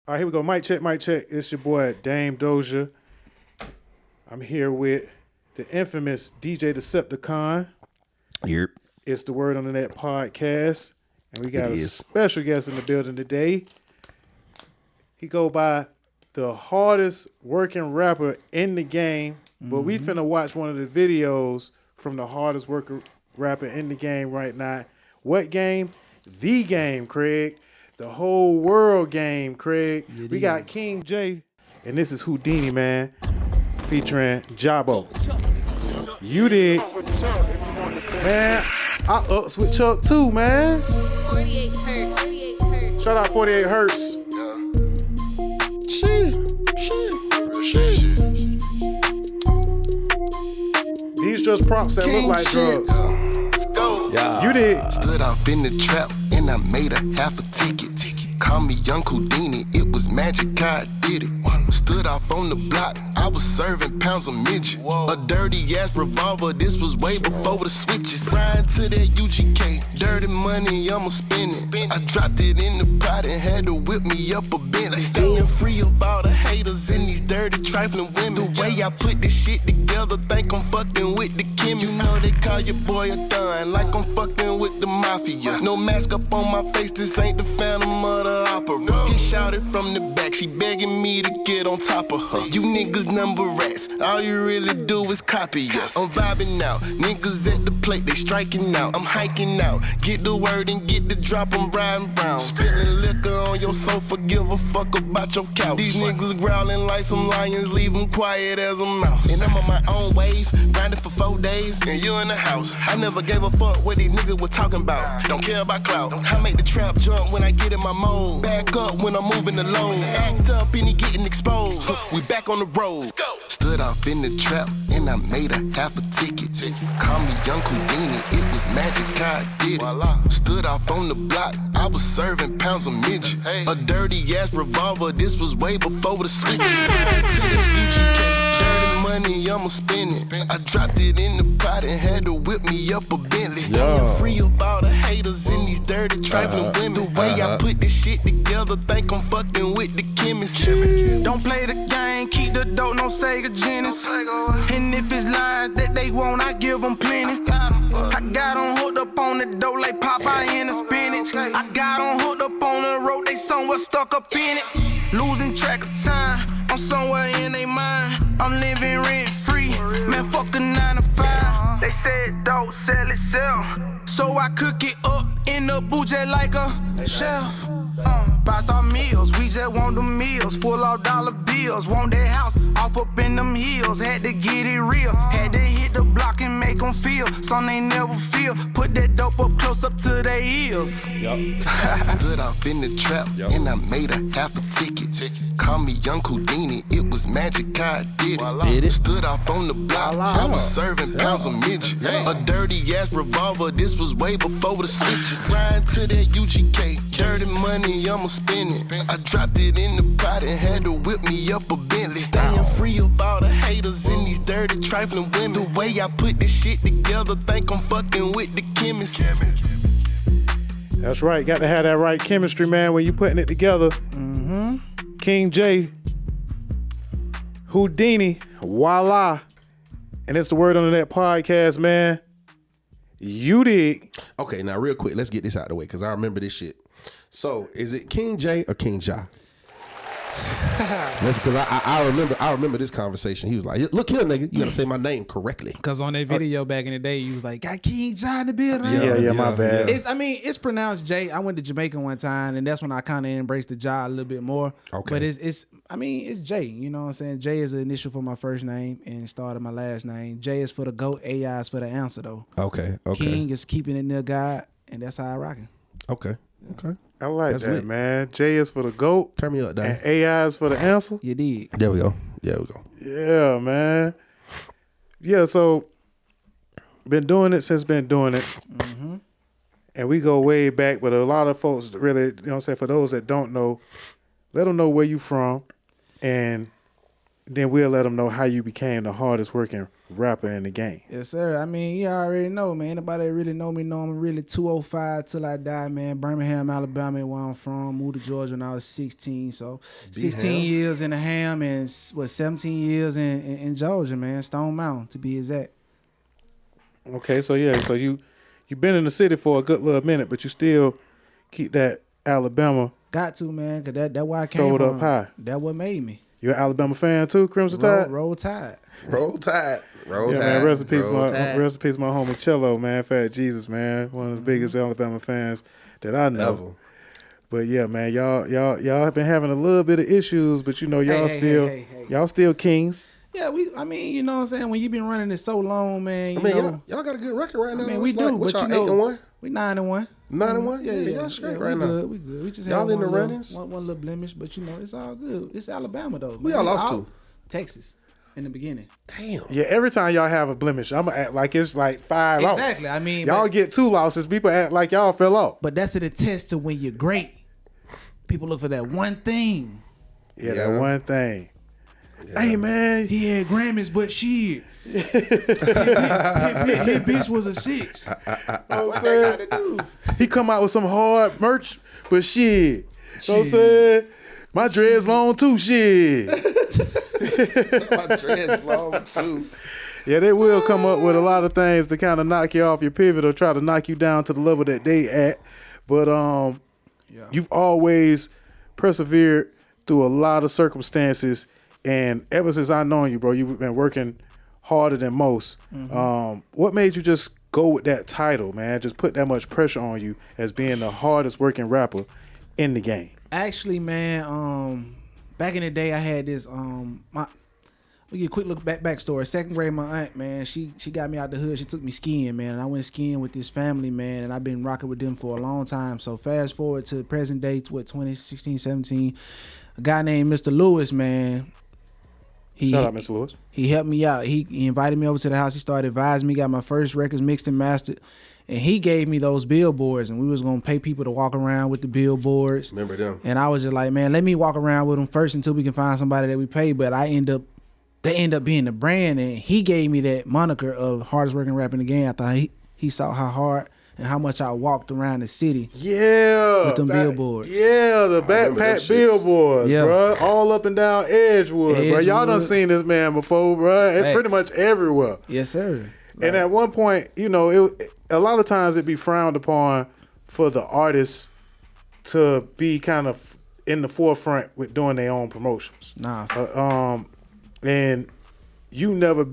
All right, here we go. Mic check, mic check. It's your boy, Dame Dozha. I'm here with the infamous DJ Deceptacon. Yep. It's the Word on the Net podcast. And we got a special guest in the building today. He go by the hardest working rapper in the game. But we finna watch one of the videos from the hardest working rapper in the game right now. What game? The game, Craig. The whole world game, Craig. We got King J, and this is Houdini, man, featuring Jabo. You did. Man, I ups with Chuck too, man. 48 Hertz. Shout out 48 Hertz. Shit. These just props that look like drugs. Let's go. Yeah. You did. Stood off in the trap and I made a half a ticket. Call me Young Houdini, it was magic, I did it. Stood off on the block, I was serving pounds of midget. A dirty ass revolver, this was way before the switches. Riding to that UGK, dirty money, I'ma spend it. I dropped it in the pot and had to whip me up a Bentley. Staying free of all the haters and these dirty trifling women. The way I put this shit together, think I'm fucking with the chemist. You know they call your boy a don, like I'm fucking with the mafia. No mask up on my face, this ain't the Phantom of the Opera. He shouted from the back, she begging me to get on top of her. You niggas number rats, all you really do is copy us. I'm vibing out, niggas at the plate, they striking out. I'm hiking out, get the word and get the drop, I'm riding brown. Spilling liquor on your sofa, give a fuck about your couch. These niggas growling like some lions, leave them quiet as a mouse. And I'm on my own wave, grinding for 4 days, and you in the house. I never gave a fuck what these niggas were talking about. Don't care about clout, I make the trap jump when I get in my mode. Back up when I'm moving alone. Act up and he getting exposed. We back on the road. Stood off in the trap and I made a half a ticket. Call me Young Houdini, it was magic, I did it. Stood off on the block, I was serving pounds of midget. A dirty ass revolver, this was way before the switches. To the UGK, dirty money, I'ma spend it. I dropped it in the pot and had to whip me up a Bentley. Staying free of all the haters and these dirty trifling women. The way I put this shit together, think I'm fucking with the chemist. Don't play the game, keep the dope, no Sega Genesis. And if it's lies that they want, I give them plenty. I got them hooked up on the dope like Popeye in the spinach. I got them hooked up on the road, they somewhere stuck up in it. Losing track of time, I'm somewhere in their mind. I'm living rent free, man, fuck a 9 to 5. They said dope, sell it, sell. So I cook it up in the booth just like a chef. Five-star meals, we just want the meals. Full of dollar bills, want that house off up in them hills. Had to get it real, had to hit the block and make them feel something they never feel. Put that dope up close up to their ears. Stood off in the trap and I made a half a ticket. Call me Young Houdini, it was magic, I did it. Stood off on the block, I was serving pounds of midget. A dirty ass revolver, this was way before the switches. Riding to that UGK, dirty money, I'ma spend it. I dropped it in the pot and had to whip me up a Bentley. Staying free of all the haters and these dirty trifling women. The way I put this shit together, think I'm fucking with the chemist. That's right. Got to have that right chemistry, man, when you putting it together. King J, Houdini, voila. And it's the Word on the Net podcast, man. You dig. Okay, now real quick, let's get this out of the way because I remember this shit. So, is it King J or King Ja? That's because I remember this conversation. He was like, "Look here, nigga, you gotta say my name correctly." Because on that video back in the day, you was like, "Got King John in the building." Yeah, my bad. It's pronounced J. I went to Jamaica one time, and that's when I kind of embraced the Ja a little bit more. Okay. But it's J. You know what I'm saying? J is the initial for my first name and started my last name. J is for the GOAT. AI is for the answer, though. Okay. King is keeping it near God, and that's how I rock it. Okay. I like That's that, lit. man. J is for the GOAT. Turn me up, Dad. And AI is for the answer. You did. There we go. Yeah, man. Yeah, so been doing it since been doing it. And we go way back, but a lot of folks really, you know what I'm saying, for those that don't know, let them know where you from, and then we'll let them know how you became the hardest working rapper in the game. Yes, sir. I mean, you already know, man. Anybody that really know me know I'm really 205 till I die, man. Birmingham, Alabama, where I'm from. Moved to Georgia when I was 16. So 16 years in the ham and 17 years in Georgia, man. Stone Mountain, to be exact. Okay, so yeah, so you've been in the city for a good little minute, but you still keep that Alabama. Got to, man, because that's where I came from. Up high. That what made me. You an Alabama fan too, Crimson Tide? Roll Tide. Roll Tide. Roll Tide. Man, rest in peace, Roll Tide. rest in peace, my homie Cello, man. Fat Jesus, man. One of the biggest Alabama fans that I know. Ever. But yeah, man, y'all have been having a little bit of issues, but you know, y'all y'all still kings. Yeah, I mean, you know what I'm saying? When you've been running it so long, man, you know. Y'all got a good record right now. I mean, we do, but you know. 8-1? We 9-1. 9-1? Yeah, y'all straight right we now. Good, we good. We just y'all have in the one runnings? one little blemish, but you know, it's all good. It's Alabama, though. Who y'all lost to? Texas in the beginning. Damn. Yeah, every time y'all have a blemish, I'm going to act like it's like 5 losses. Exactly. I mean, y'all get 2 losses, people act like y'all fell off. But that's an attest to when you're great. People look for that one thing. Yeah, that one thing. Yeah. Hey, man. He had Grammys, but shit. his bitch was a 6. What they gotta do? He come out with some hard merch, but shit. So I'm saying, my dreads long too, shit. My dreads long too. Yeah, they will come up with a lot of things to kind of knock you off your pivot or try to knock you down to the level that they at. But you've always persevered through a lot of circumstances, and ever since I known you, bro, you've been working harder than most. Mm-hmm. What made you just go with that title, man? Just put that much pressure on you as being the hardest working rapper in the game. Actually, man, back in the day, I had this. We get a quick look backstory. 2nd grade, my aunt, man, she got me out the hood. She took me skiing, man, and I went skiing with this family, man, and I've been rocking with them for a long time. So fast forward to the present day, 2016, 17, a guy named Mr. Lewis, man. Shout out, Mr. Lewis. He helped me out. He invited me over to the house. He started advising me, got my first records mixed and mastered. And he gave me those billboards, and we was going to pay people to walk around with the billboards. Remember them. And I was just like, man, let me walk around with them first until we can find somebody that we pay. But they end up being the brand, and he gave me that moniker of hardest working rapper in the game. I thought he saw how hard and how much I walked around the city. Yeah. With them billboards. Yeah, the backpack billboards, bro. All up and down Edgewood, bro. Y'all done seen this man before, bro. It's pretty much everywhere. Yes, sir. And at one point, you know, a lot of times it'd be frowned upon for the artists to be kind of in the forefront with doing their own promotions. And you never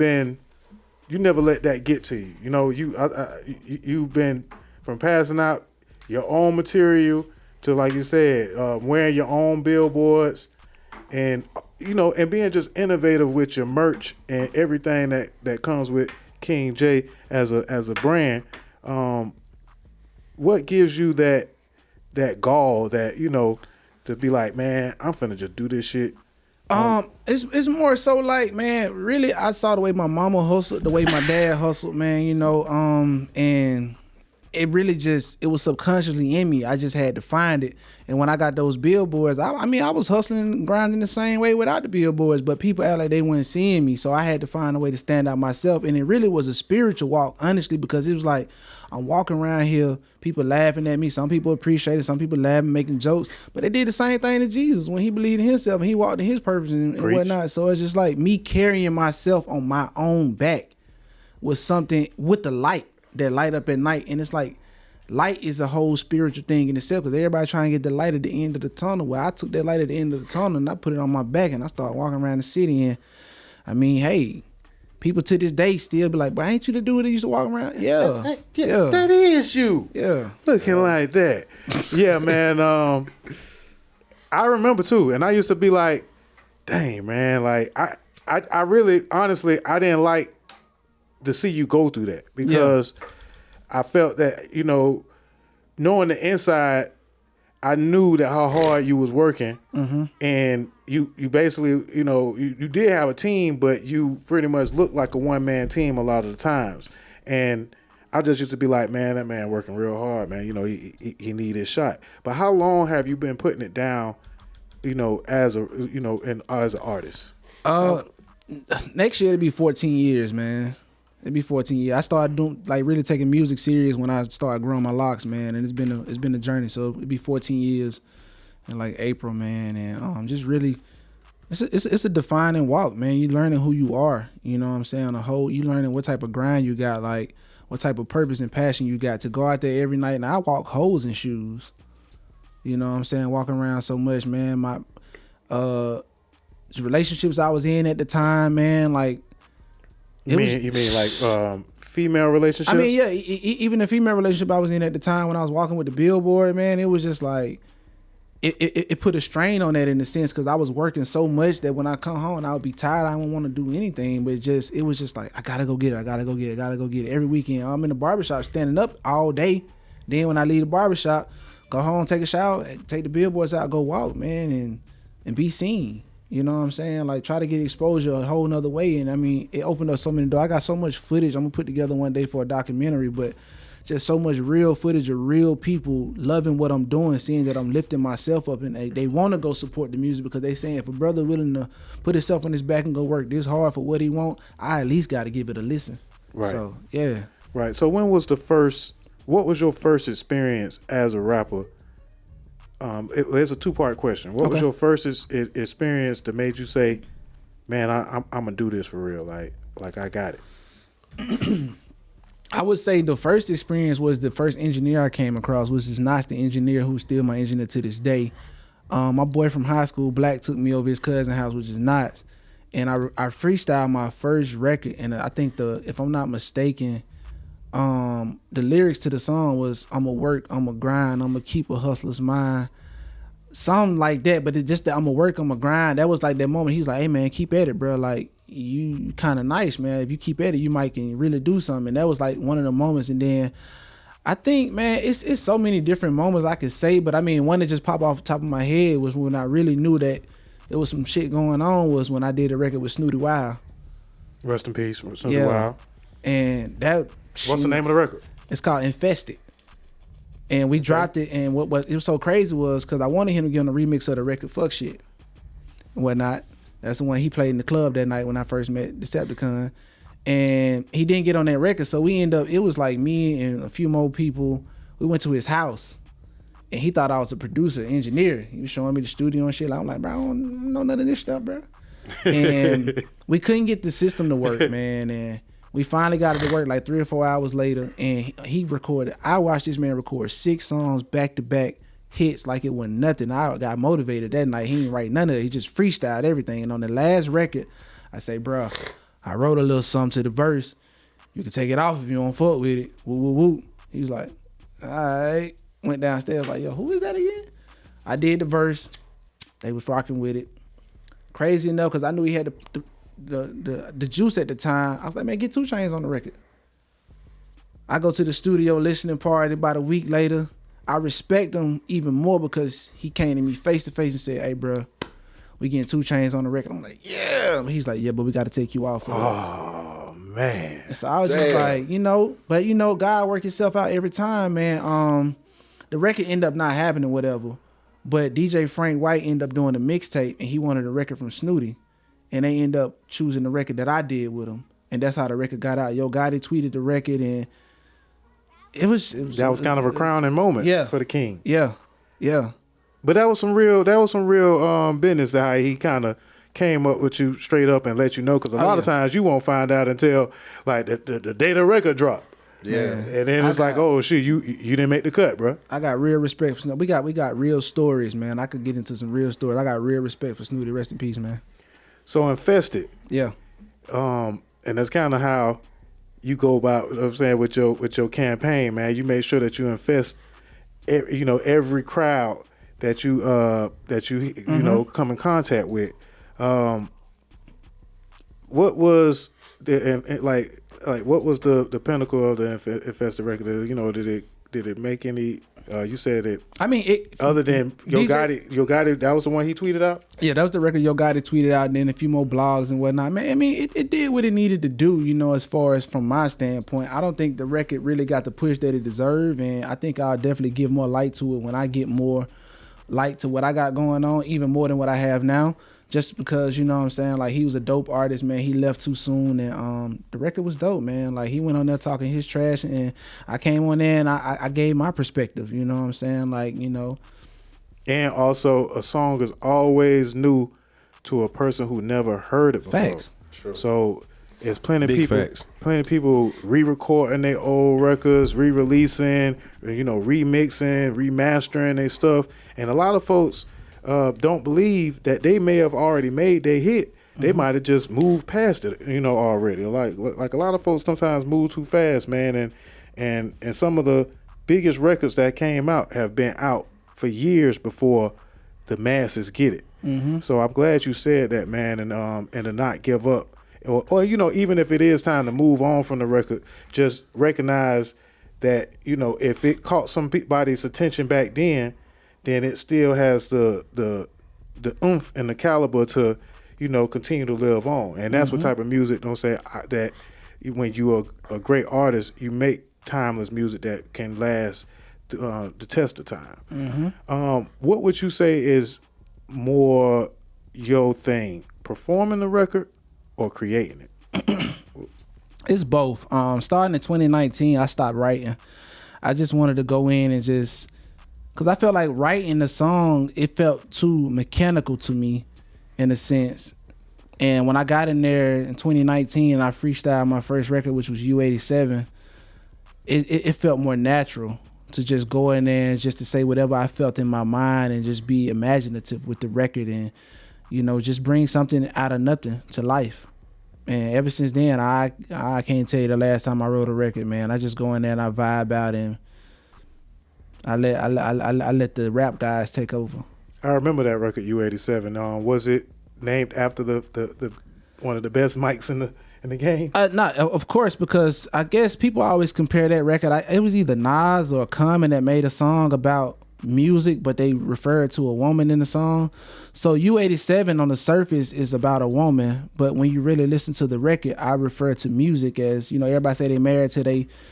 let that get to you. You know, you've been from passing out your own material to, like you said, wearing your own billboards, and you know, and being just innovative with your merch and everything that comes with King J as a brand. What gives you that gall, that, you know, to be like, man, I'm finna just do this shit? It's more so like, man, really, I saw the way my mama hustled, the way my dad hustled, man, you know, and it really it was subconsciously in me. I just had to find it. And when I got those billboards, I mean, I was hustling and grinding the same way without the billboards, but people act like they weren't seeing me. So I had to find a way to stand out myself. And it really was a spiritual walk, honestly, because it was like, I'm walking around here, people laughing at me. Some people appreciate it. Some people laughing, making jokes. But they did the same thing to Jesus when he believed in himself and he walked in his purpose and whatnot. So it's just like me carrying myself on my own back with something, with the light that light up at night. And it's like, light is a whole spiritual thing in itself, because everybody trying to get the light at the end of the tunnel. Well, I took that light at the end of the tunnel and I put it on my back and I started walking around the city. And I mean, hey, people to this day still be like, but ain't you the dude that used to walk around? Yeah. That is you. Yeah. Looking like that. Yeah, man. I remember too. And I used to be like, dang, man, like I really, honestly, I didn't like to see you go through that, because I felt that, you know, knowing the inside, I knew that how hard you was working, and you basically, you know, you did have a team, but you pretty much looked like a one-man team a lot of the times. And I just used to be like, man, that man working real hard, man. You know, he need his shot. But how long have you been putting it down, you know, as an artist? next year it'll be 14 years, man. It'll be 14 years. I started doing like really taking music serious when I started growing my locks, man. And it's been a journey. So it'll be 14 years in like April, man. And just really, it's a defining walk, man. You learning who you are. You know what I'm saying? You learning what type of grind you got, like what type of purpose and passion you got to go out there every night. And I walk holes in shoes. You know what I'm saying? Walking around so much, man. My relationships I was in at the time, man, like you mean like female relationships? I mean, yeah, even the female relationship I was in at the time when I was walking with the billboard, man, it was just like it put a strain on that in a sense because I was working so much that when I come home I would be tired. I don't want to do anything, but it was just like I gotta go get it. Every weekend I'm in the barbershop standing up all day. Then when I leave the barbershop, go home, take a shower, take the billboards out, go walk, man, and be seen. You know what I'm saying? Like try to get exposure a whole nother way. And I mean, it opened up so many doors. I got so much footage I'm gonna put together one day for a documentary, but just so much real footage of real people loving what I'm doing, seeing that I'm lifting myself up, and they want to go support the music because they saying if a brother willing to put himself on his back and go work this hard for what he want, I at least got to give it a listen. Right. So yeah. Right. So what was your first experience as a rapper? It's a two-part question. What was your first experience that made you say, "Man, I'm gonna do this for real"? Like I got it. I would say the first experience was the first engineer I came across, which is Nas, the engineer, who's still my engineer to this day. My boy from high school, Black, took me over his cousin's house, which is Nas, and I freestyled my first record. And I think if I'm not mistaken, the lyrics to the song was "I'ma work, I'ma grind, I'ma keep a hustler's mind," something like that. But it just that I'ma work, I'ma grind. That was like that moment. He was like, "Hey man, keep at it, bro. Like you kind of nice, man. If you keep at it, you might can really do something." And that was like one of the moments. And then I think, man, it's so many different moments I could say, but I mean, one that just popped off the top of my head was when I really knew that there was some shit going on. Was when I did a record with Snooty Wild. Rest in peace, Snooty Wild. And that. What's the name of the record? It's called Infested. And we dropped it, and what it was so crazy was because I wanted him to get on the remix of the record Fuck Shit and whatnot. That's the one he played in the club that night when I first met Deceptacon. And he didn't get on that record, so we ended up, it was like me and a few more people. We went to his house, and he thought I was a producer, engineer. He was showing me the studio and shit. Like, I'm like, bro, I don't know none of this stuff, bro. And we couldn't get the system to work, man, and we finally got it to work like 3 or 4 hours later, and he recorded. I watched this man record 6 songs back to back, hits like it wasn't nothing. I got motivated that night. He didn't write none of it. He just freestyled everything. And on the last record, I say, bro, I wrote a little something to the verse. You can take it off if you don't fuck with it. Woo, woo, woo. He was like, all right. Went downstairs like, yo, who is that again? I did the verse. They was rocking with it. Crazy enough, because I knew he had the juice at the time. I was like, man, get 2 Chainz on the record. I go to the studio listening party about a week later. I respect him even more because he came to me face to face and said, hey, bro, we getting 2 Chainz on the record. I'm like, yeah. He's like, yeah, but we got to take you off. Oh, man. And so I was just like, but God work himself out every time, man. The record ended up not happening, whatever. But DJ Frank White ended up doing the mixtape, and he wanted a record from Snooty. And they end up choosing the record that I did with him. And that's how the record got out. Yo Gotti tweeted the record, and it was that was kind of a crowning moment for the king. Yeah. But that was some real business that he kind of came up with you straight up and let you know, because a lot of times you won't find out until like the day the record dropped. Yeah. And then it's like, oh shit, you didn't make the cut, bro. I got real respect for Snooty. We got real stories, man. I could get into some real stories. I got real respect for Snooty. Rest in peace, man. So Infested. Yeah. And that's kind of how you go about, you know what I'm saying, with your campaign, man. You make sure that you infest every crowd that you come in contact with. What was what was the pinnacle of the Infested record? Did it make any? You said it. I mean, other than Yo Gotti, that was the one he tweeted out. Yeah, that was the record Yo Gotti tweeted out, and then a few more blogs and whatnot. Man, I mean, it did what it needed to do. As far as from my standpoint, I don't think the record really got the push that it deserved, and I think I'll definitely give more light to it when I get more light to what I got going on, even more than what I have now. just because, you know what I'm saying, like he was a dope artist, man. He left too soon, and the record was dope, man. Like he went on there talking his trash, and I came on there and I gave my perspective, you know what I'm saying, like, you know. And also, a song is always new to a person who never heard it before. Facts. True. So it's plenty Big people, facts. plenty of people re-recording their old records, re-releasing, remixing, remastering their stuff, and a lot of folks don't believe that they may have already made their hit. They might have just moved past it, already. Like a lot of folks sometimes move too fast, man, and some of the biggest records that came out have been out for years before the masses get it. So I'm glad you said that, man, and to not give up, or even if it is time to move on from the record, just recognize that if it caught somebody's attention back then it still has the oomph and the caliber to continue to live on, and that's what type of music. Don't say that when you're a great artist, you make timeless music that can last the test of time. What would you say is more your thing, performing the record or creating it? It's both. Starting in 2019, I stopped writing. I just wanted to go in and because I felt like writing the song, it felt too mechanical to me in a sense. And when I got in there in 2019 and I freestyled my first record, which was U87, it felt more natural to just go in there and just to say whatever I felt in my mind and just be imaginative with the record and, just bring something out of nothing to life. And ever since then, I can't tell you the last time I wrote a record, man. I just go in there and I vibe out and I let the rap guys take over. I remember that record, U87. Was it named after the one of the best mics in the game? Not of course, because I guess people always compare that record. It was either Nas or Common that made a song about music, but they referred to a woman in the song. So U87 on the surface is about a woman, but when you really listen to the record, I refer to music as, everybody say they married to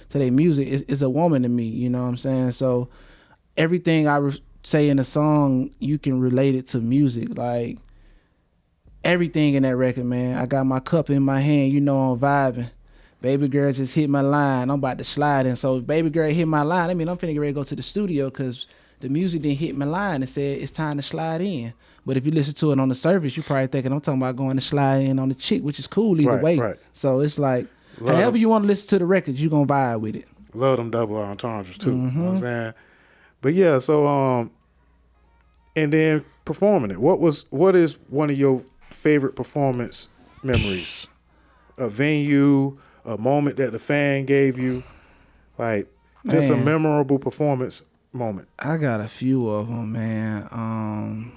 their music. It's a woman to me, you know what I'm saying? So everything I say in the song, you can relate it to music. Like everything in that record, man. I got my cup in my hand, I'm vibing. Baby girl just hit my line. I'm about to slide in. So if baby girl hit my line, I'm finna get ready to go to the studio because the music didn't hit my line and said it's time to slide in. But if you listen to it on the surface, you probably thinking I'm talking about going to slide in on the chick, which is cool either way. Right. So it's like, however you want to listen to the record, you gonna vibe with it. Love them double entendres too. You know what I'm saying? But yeah, so and then performing it. What is one of your favorite performance memories? A venue, a moment that the fan gave you, like just a memorable performance moment. I got a few of them, man.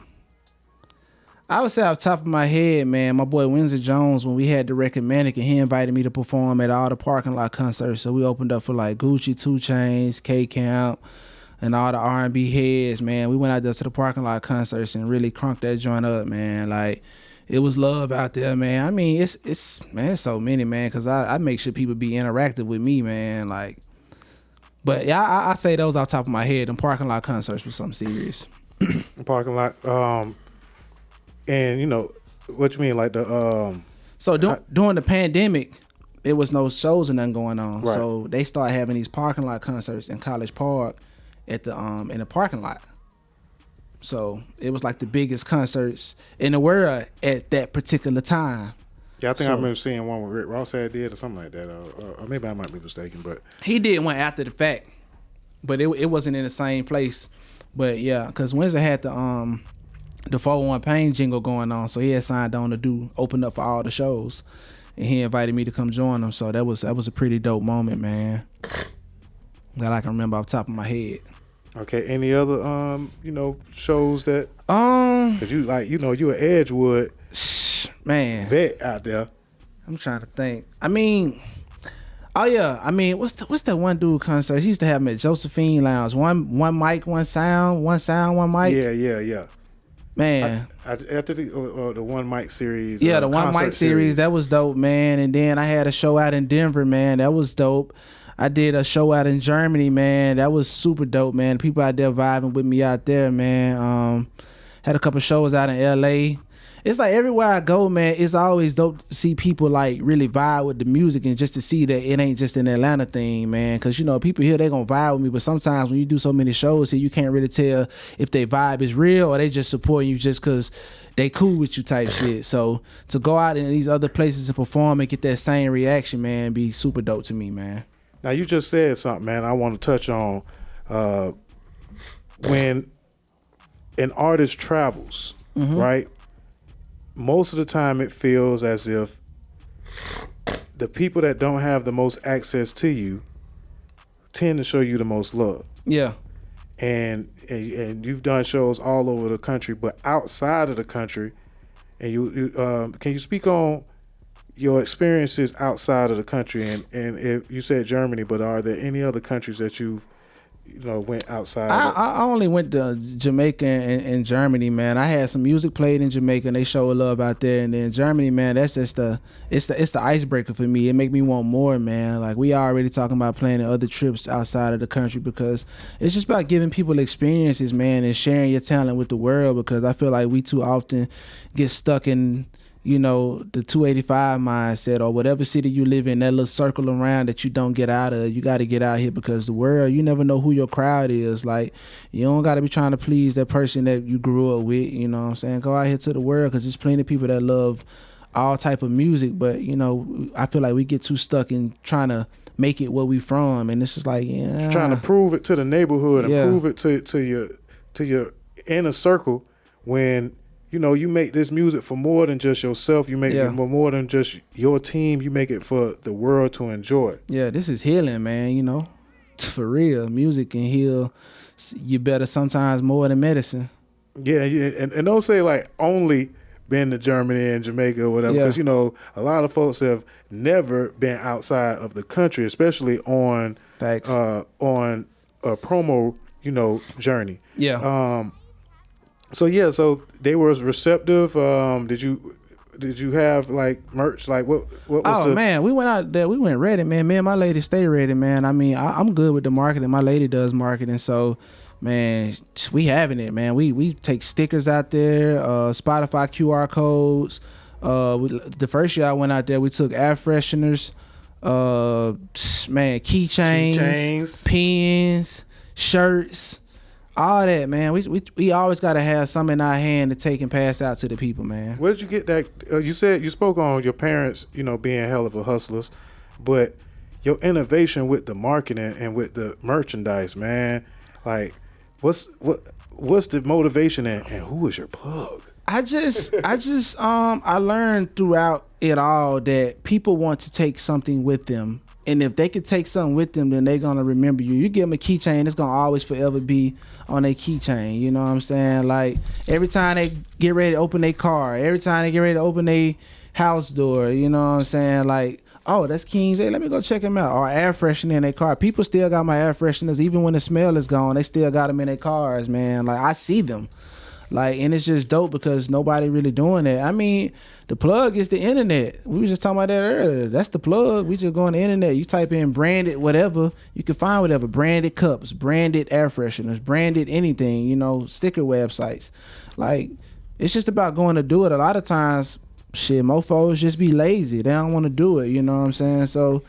I would say off the top of my head, man, my boy Windsor Jones, when we had the record Manic, and he invited me to perform at all the parking lot concerts. So we opened up for like Gucci, 2 Chainz, K-Camp, and all the R&B heads, man. We went out there to the parking lot concerts and really crunked that joint up, man. Like, it was love out there, man. I mean, it's so many, man, because I make sure people be interactive with me, man. Like, but yeah, I say those off the top of my head. Them parking lot concerts was something serious. Parking lot, and what you mean, like the So during the pandemic, there was no shows or nothing going on. Right. So they started having these parking lot concerts in College Park at the in the parking lot. So it was like the biggest concerts in the world at that particular time. Yeah, I think I remember seeing one where Rick Ross had did or something like that, or maybe I might be mistaken, but he did one after the fact, but it wasn't in the same place. But yeah, because Windsor had the 401 Pain jingle going on, so he had signed on to open up for all the shows, and he invited me to come join him. So that was a pretty dope moment, man, that I can remember off the top of my head. Okay, any other shows that cause you like you an Edgewood man vet out there. I'm trying to think. I mean, what's that one dude concert? He used to have him at Josephine Lounge. One mic, one sound, one mic. Yeah. Man, after the one mic series. Yeah, the one mic series that was dope, man. And then I had a show out in Denver, man. That was dope. I did a show out in Germany, man. That was super dope, man. People out there vibing with me out there, man. Had a couple shows out in LA. It's like everywhere I go, man, it's always dope to see people like really vibe with the music and just to see that it ain't just an Atlanta thing, man. Cause you know, people here, they gonna vibe with me, but sometimes when you do so many shows here, you can't really tell if they vibe is real or they just supporting you just cause they cool with you type shit. So to go out in these other places and perform and get that same reaction, man, be super dope to me, man. Now you just said something, man. I want to touch on when an artist travels, right? Most of the time it feels as if the people that don't have the most access to you tend to show you the most love. Yeah. And you've done shows all over the country, but outside of the country, and you can you speak on your experiences outside of the country? And if you said Germany, but are there any other countries that you've went outside? I only went to Jamaica and Germany, man. I had some music played in Jamaica and they showed love out there. And then Germany, man, that's just it's the icebreaker for me. It make me want more, man. Like we already talking about planning other trips outside of the country because it's just about giving people experiences, man, and sharing your talent with the world. Because I feel like we too often get stuck in the 285 mindset or whatever city you live in, that little circle around that you don't get out of. You got to get out here because the world, you never know who your crowd is. Like, you don't got to be trying to please that person that you grew up with, you know what I'm saying? Go out here to the world because there's plenty of people that love all type of music, but, I feel like we get too stuck in trying to make it where we from, and it's just like, trying to prove it to the neighborhood and prove it to your inner circle when you make this music for more than just yourself. You make it for more than just your team. You make it for the world to enjoy. Yeah, this is healing, man, For real. Music can heal you better sometimes more than medicine. Yeah, and don't say like only been to Germany and Jamaica or whatever, because a lot of folks have never been outside of the country, especially on Facts. On a promo, journey. Yeah. So they were receptive. Did you have like merch? Like what was Oh man, we went out there. We went ready, man. Me and my lady stay ready, man. I mean, I'm good with the marketing. My lady does marketing, so man, we having it, man. We take stickers out there, Spotify QR codes. The first year I went out there, we took air fresheners, keychains, pens, shirts. All that, man. We always got to have something in our hand to take and pass out to the people, man. Where did you get that? You said you spoke on your parents, being hell of a hustlers, but your innovation with the marketing and with the merchandise, man. Like, what's the motivation and who is your plug? I learned throughout it all that people want to take something with them. And if they could take something with them, then they're going to remember you. You give them a keychain, it's going to always forever be on their keychain. You know what I'm saying? Like, every time they get ready to open their car, every time they get ready to open their house door, you know what I'm saying? Like, oh, that's King J. Let me go check him out. Or air freshener in their car. People still got my air fresheners. Even when the smell is gone, they still got them in their cars, man. Like, I see them. Like, and it's just dope because nobody really doing that. I mean, the plug is the internet. We was just talking about that earlier. That's the plug. We just go on the internet. You type in branded whatever, you can find whatever. Branded cups, branded air fresheners, branded anything, sticker websites. Like, it's just about going to do it. A lot of times, mofos just be lazy. They don't want to do it, you know what I'm saying? So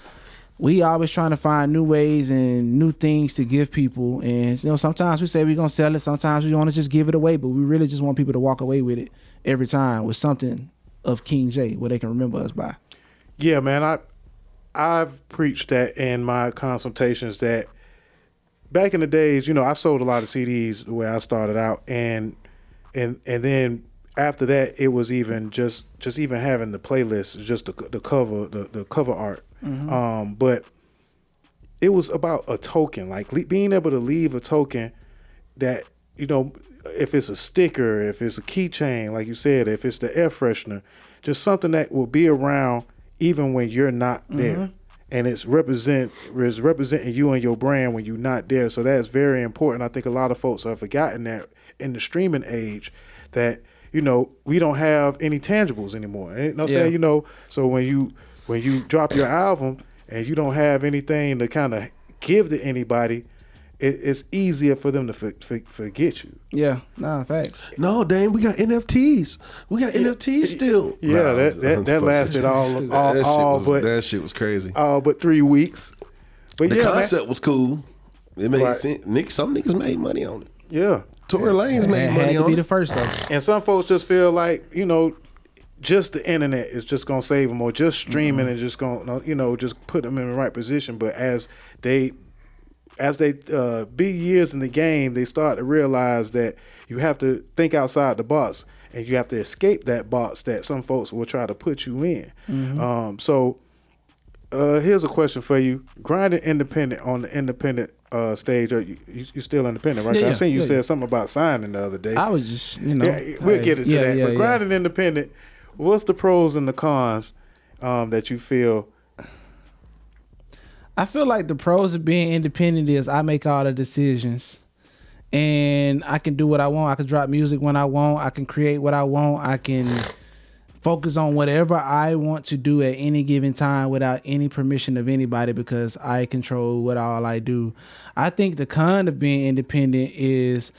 we always trying to find new ways and new things to give people. And, sometimes we say we're going to sell it. Sometimes we want to just give it away. But we really just want people to walk away with it every time with something of King J where they can remember us by. Yeah, man. I've preached that in my consultations that back in the days, I sold a lot of CDs the way I started out. And then after that, it was even just even having the playlist, just the cover art. Mm-hmm. But it was about a token, like being able to leave a token that, if it's a sticker, if it's a keychain, like you said, if it's the air freshener, just something that will be around even when you're not there. Mm-hmm. And it's representing you and your brand when you're not there. So that's very important. I think a lot of folks have forgotten that in the streaming age that, we don't have any tangibles anymore. You know what I'm saying? So when you drop your album and you don't have anything to kind of give to anybody, it's easier for them to forget you. Yeah, nah, facts. No, Dame, we got NFTs. We got NFTs still. Yeah, Nah, that lasted that shit was crazy. all but 3 weeks. But The yeah, concept was cool. It made Right. sense. Some niggas made money on it. yeah. Tory Lanez made Had money to on be it. the first though. And some folks just feel like, just the internet is just gonna save them, or just streaming and just gonna, just put them in the right position. But as they be years in the game, they start to realize that you have to think outside the box, and you have to escape that box that some folks will try to put you in. So here's a question for you: grinding independent on the independent stage. You still independent, right? Yeah, I seen you yeah, said yeah. something about signing the other day. I was just, Yeah, we'll get into that. Yeah, But grinding independent, what's the pros and the cons that you feel? I feel like the pros of being independent is I make all the decisions, and I can do what I want. I can drop music when I want. I can create what I want. I can focus on whatever I want to do at any given time without any permission of anybody, because I control what all I do. I think the con of being independent is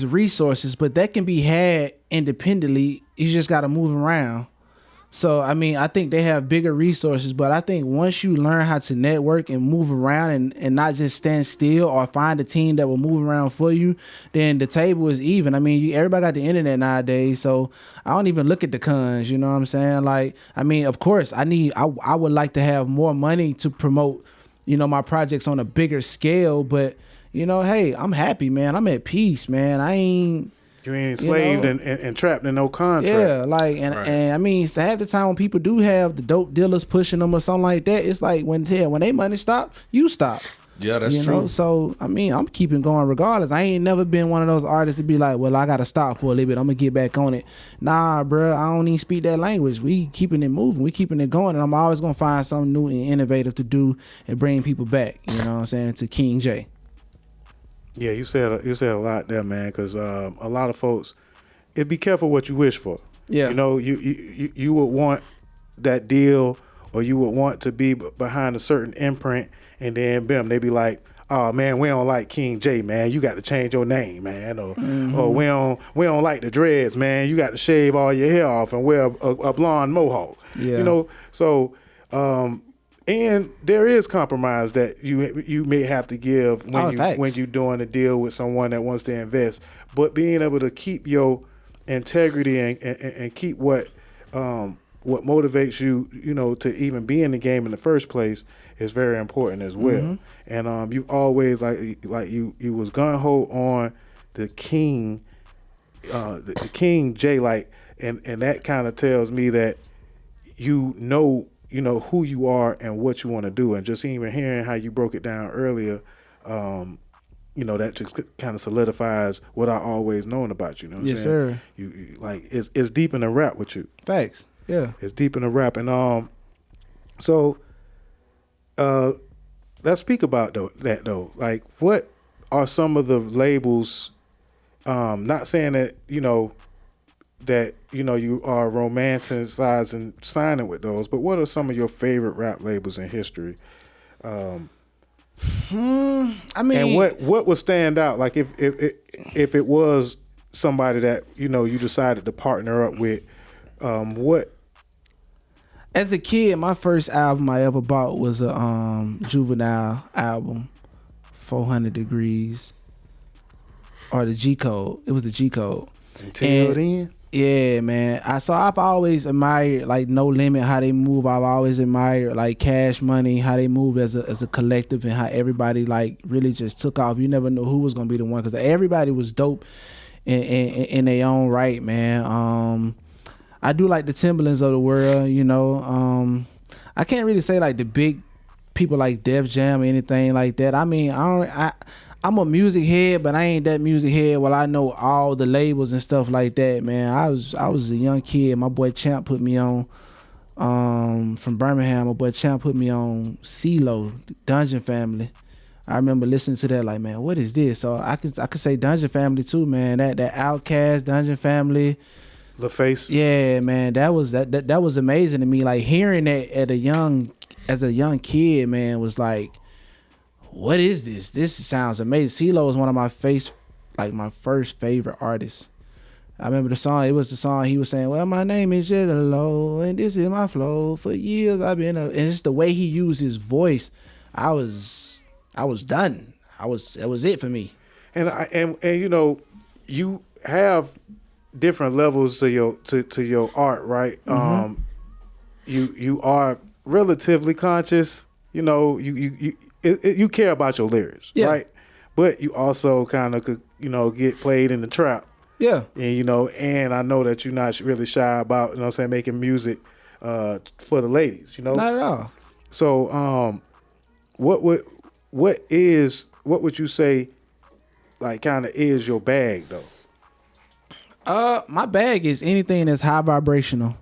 resources, but that can be had independently. You just got to move around. So, I think they have bigger resources, but I think once you learn how to network and move around and not just stand still or find a team that will move around for you, then the table is even. Everybody got the internet nowadays, so I don't even look at the cons, you know what I'm saying? Like, of course, I would like to have more money to promote, my projects on a bigger scale, but, hey, I'm happy, man. I'm at peace, man. You ain't enslaved and trapped in no contract. Yeah, like and half the time when people do have the dope dealers pushing them or something like that, it's like when they money stop, you stop. Yeah, that's true. So I'm keeping going regardless. I ain't never been one of those artists to be like, well, I gotta stop for a little bit. I'm gonna get back on it. Nah, bro, I don't even speak that language. We keeping it moving. We keeping it going, and I'm always gonna find something new and innovative to do and bring people back. You know what I'm saying? To King J. Yeah, you said a lot there, man. Because a lot of folks, be careful what you wish for. Yeah, you would want that deal, or you would want to be behind a certain imprint, and then bam, they be like, "Oh man, we don't like King J, man. You got to change your name, man." Or we don't like the dreads, man. You got to shave all your hair off and wear a blonde mohawk. Yeah. So. And there is compromise that you may have to give when you're doing a deal with someone that wants to invest. But being able to keep your integrity and keep what motivates you, to even be in the game in the first place is very important as well. And you always like you was gung ho on the King, the King J, and that kind of tells me that you know who you are and what you want to do. And just even hearing how you broke it down earlier, that just kind of solidifies what I always known about you. Know what yes, I'm saying? Sir. You like it's deep in the rap with you. Facts. Yeah. It's deep in the rap. And so let's speak about that though. Like, what are some of the labels? Not saying that that you are romanticizing signing with those, but what are some of your favorite rap labels in history? And what would stand out? Like if it was somebody that you decided to partner up with, what? As a kid, my first album I ever bought was a Juvenile album, 400 Degrees, or the G Code. It was the G Code. Until then. Yeah, man. I've always admired like No Limit, how they move. I've always admired like Cash Money, how they move as a collective, and how everybody like really just took off. You never know who was gonna be the one, because everybody was dope in their own right, man. I do like the Timberlands of the world, I can't really say like the big people like Def Jam or anything like that. I'm a music head, but I ain't that music head. Well, I know all the labels and stuff like that, man. I was a young kid. My boy Champ put me on, from Birmingham. My boy Champ put me on CeeLo, Dungeon Family. I remember listening to that, like, man, what is this? So I could say Dungeon Family too, man. That Outkast, Dungeon Family, LaFace. yeah, man. That was amazing to me. Like hearing that at a young as a young kid, man, was like, what is this? This sounds amazing. CeeLo is one of my first favorite artists. I remember the song. It was the song he was saying, well, my name is Gigolo, and this is my flow. For years I've been and it's the way he used his voice. I was done. That was it for me. And you know, you have different levels to your art, right? You are relatively conscious. You know, you care about your lyrics, right? But you also kind of could, you know, get played in the trap. Yeah. And you know, and I know that you're not really shy about, you know what I'm saying, making music for the ladies, you know? Not at all. So what would you say like kind of is your bag though? My bag is anything that's high vibrational.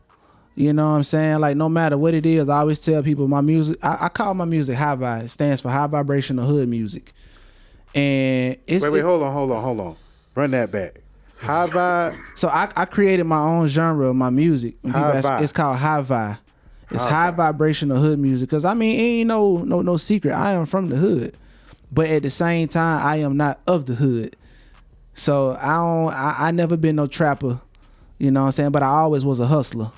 You know what I'm saying? Like, no matter what it is, I always tell people my music, I call my music high vibe. It stands for high vibrational hood music. And it's wait, hold on. Run that back. High vibe. So I created my own genre of my music. It's called high vibe. It's high vibrational hood music. Cause I mean, it ain't no secret. I am from the hood, but at the same time, I am not of the hood. So I never been no trapper, you know what I'm saying? But I always was a hustler.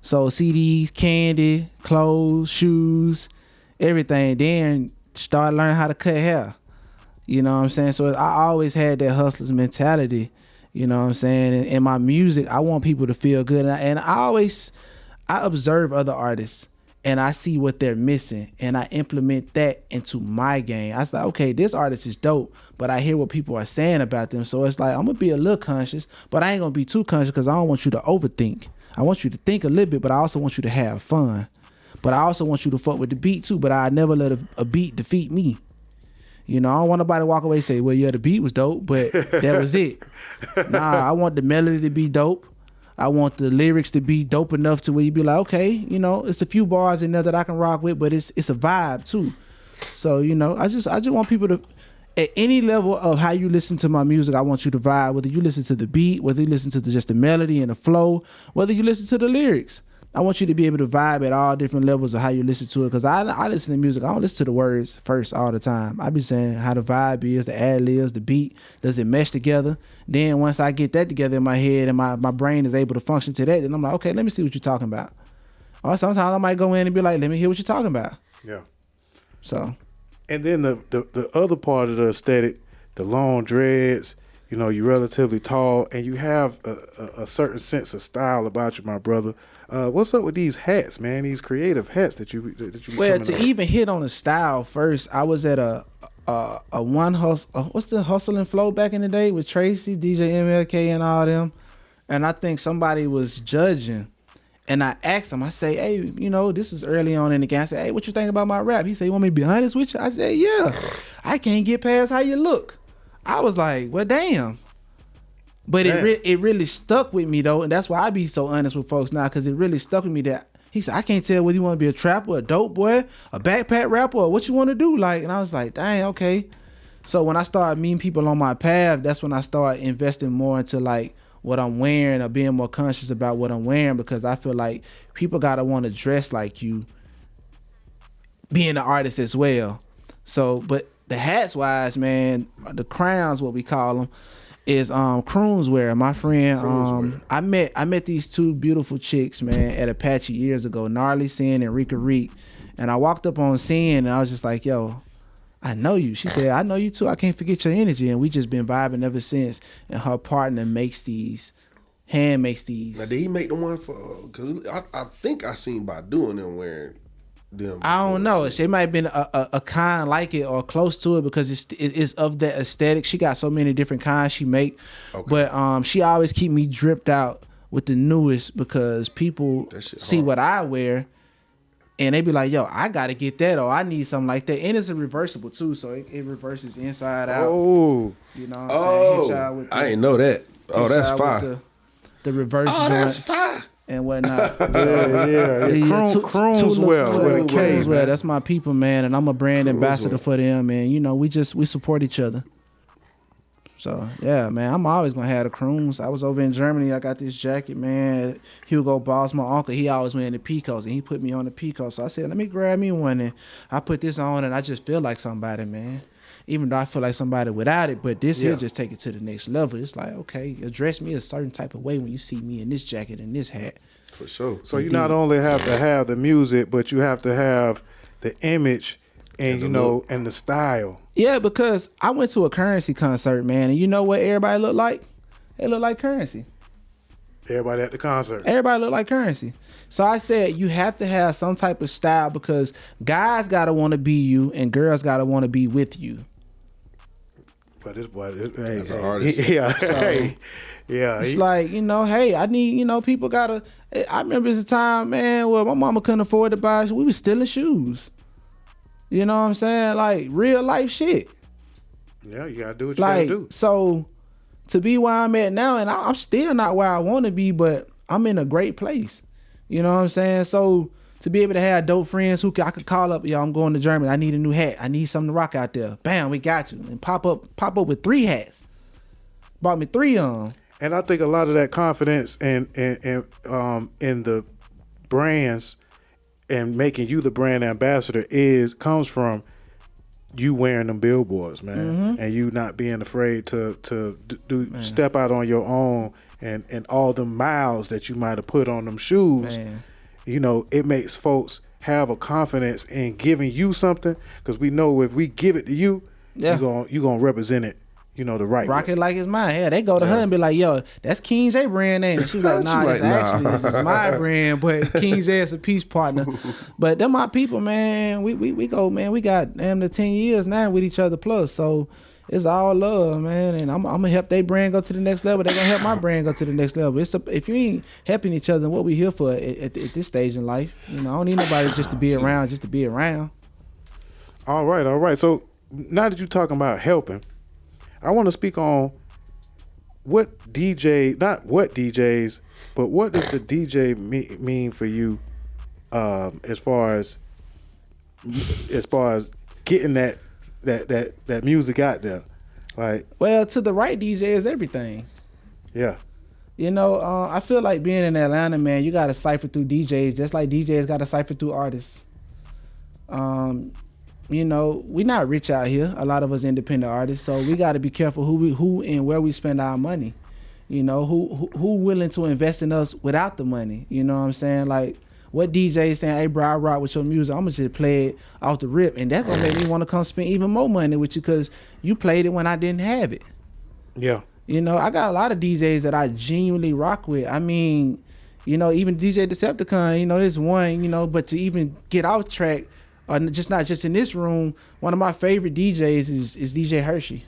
So CDs, candy, clothes, shoes, everything. Then started learning how to cut hair. You know what I'm saying? So I always had that hustler's mentality. You know what I'm saying? And in my music, I want people to feel good. And I observe other artists and I see what they're missing and I implement that into my game. I was like, okay, this artist is dope, but I hear what people are saying about them. So it's like, I'm going to be a little conscious, but I ain't going to be too conscious because I don't want you to overthink. I want you to think a little bit, but I also want you to have fun. But I also want you to fuck with the beat too, but I never let a beat defeat me. You know, I don't want nobody to walk away and say, well, yeah, the beat was dope, but that was it. Nah, I want the melody to be dope. I want the lyrics to be dope enough to where you be like, okay, you know, it's a few bars in there that I can rock with, but it's a vibe too. So, you know, I just want people to, at any level of how you listen to my music, I want you to vibe, whether you listen to the beat, whether you listen to just the melody and the flow, whether you listen to the lyrics. I want you to be able to vibe at all different levels of how you listen to it. Because I listen to music, I don't listen to the words first all the time. I be saying how the vibe is, the ad-libs, the beat, does it mesh together? Then once I get that together in my head and my brain is able to function to that, then I'm like, okay, let me see what you're talking about. Or sometimes I might go in and be like, let me hear what you're talking about. Yeah. So. And then the other part of the aesthetic, the long dreads, you know, you're relatively tall and you have a certain sense of style about you, my brother. What's up with these hats, man? These creative hats that you well, to even hit on the style first, I was at a one hustle. What's the Hustle and Flow back in the day with Tracy, DJ MLK, and all them. And I think somebody was judging, and I asked him. I say, hey, you know, this is early on in the game. I said, hey, what you think about my rap? He said, you want me to be honest with you? I said, yeah. I can't get past how you look. I was like, well, damn. But it really stuck with me though, and that's why I be so honest with folks now, because it really stuck with me that he said, I can't tell whether you want to be a trapper, a dope boy, a backpack rapper, or what you want to do. Like, and I was like, dang, okay. So when I started meeting people on my path, that's when I started investing more into like what I'm wearing or being more conscious about what I'm wearing, because I feel like people gotta want to dress like you, being an artist as well. So, but the hats wise, man, the crowns, what we call them, is croons wear. My friend, I met these two beautiful chicks, man, at Apache years ago, Gnarly Sin and Rika Reek. And I walked up on Sin and I was just like, yo, I know you. She said, I know you too. I can't forget your energy. And we just been vibing ever since. And her partner makes these. Now, did he make the one for, because I think I seen Badu and them wearing them. I don't know. She might have been a kind like it or close to it, because it's of that aesthetic. She got so many different kinds she make. Okay. But she always keep me dripped out with the newest, because people see what I wear and they be like, yo, I gotta get that, or I need something like that. And it's a reversible too, so it reverses inside out. Oh. You know what I'm saying? I didn't know that. Oh, that's fire. The reverse joint. That's fire. And whatnot. Croons well with a K. Well, that's my people, man, and I'm a brand ambassador for them, and you know, we support each other. So yeah, man, I'm always gonna have the crooms. I was over in Germany. I got this jacket, man. Hugo Boss, my uncle, he always wearing the Picos, and he put me on the Pico. So I said, let me grab me one, and I put this on, and I just feel like somebody, man. Even though I feel like somebody without it, but this here just take it to the next level. It's like, okay, address me a certain type of way when you see me in this jacket and this hat. For sure. So you not only have to have the music, but you have to have the image and you know, and the style. Yeah, because I went to a Currency concert, man, and you know what everybody looked like? They look like Currency. Everybody at the concert. Everybody look like Currency. So I said you have to have some type of style because guys gotta want to be you and girls gotta want to be with you. But this boy, As an artist. It's like, you know, hey, I need, you know, people gotta. I remember there's a time, man, where my mama couldn't afford to buy. We was stealing shoes. You know what I'm saying? Like real life shit. Yeah, you gotta do what you gotta do. So to be where I'm at now, and I'm still not where I want to be, but I'm in a great place. You know what I'm saying? So to be able to have dope friends who I could call up, yo, I'm going to Germany. I need a new hat. I need something to rock out there. Bam, we got you. And pop up with 3 hats. Bought me 3 on. And I think a lot of that confidence in the brands and making you the brand ambassador comes from you wearing them billboards, man, and you not being afraid to step out on your own and all the miles that you might have put on them shoes. Man. You know, it makes folks have a confidence in giving you something because we know if we give it to you, you're gonna represent it. You know, the right Rock way. it like it's mine. Yeah, they go to her and be like, yo, that's King J brand name. And she's like, nah, this is my brand, but King J is a peace partner. But them my people, man. We go, man. We got damn the 10 years now with each other plus. So it's all love, man. And I'm gonna help their brand go to the next level. They're gonna help my brand go to the next level. If you ain't helping each other, what we here for at this stage in life? You know, I don't need nobody just to be around, just to be around. All right. So now that you're talking about helping, I want to speak on not what DJs, but what does the DJ mean for you as far as getting that music out there? Like, well, to the right DJ is everything. Yeah. You know, I feel like being in Atlanta, man, you got to cipher through DJs just like DJs got to cipher through artists. You know, we not rich out here. A lot of us independent artists, so we got to be careful who and where we spend our money. You know, who willing to invest in us without the money. You know what I'm saying? Like, what DJ saying, hey, bro, I rock with your music. I'm going to just play it off the rip. And that's going to make me want to come spend even more money with you because you played it when I didn't have it. Yeah. You know, I got a lot of DJs that I genuinely rock with. I mean, you know, even DJ Deceptacon, you know, this one, you know, but to even get off track, not just in this room, one of my favorite DJs is DJ Hershey.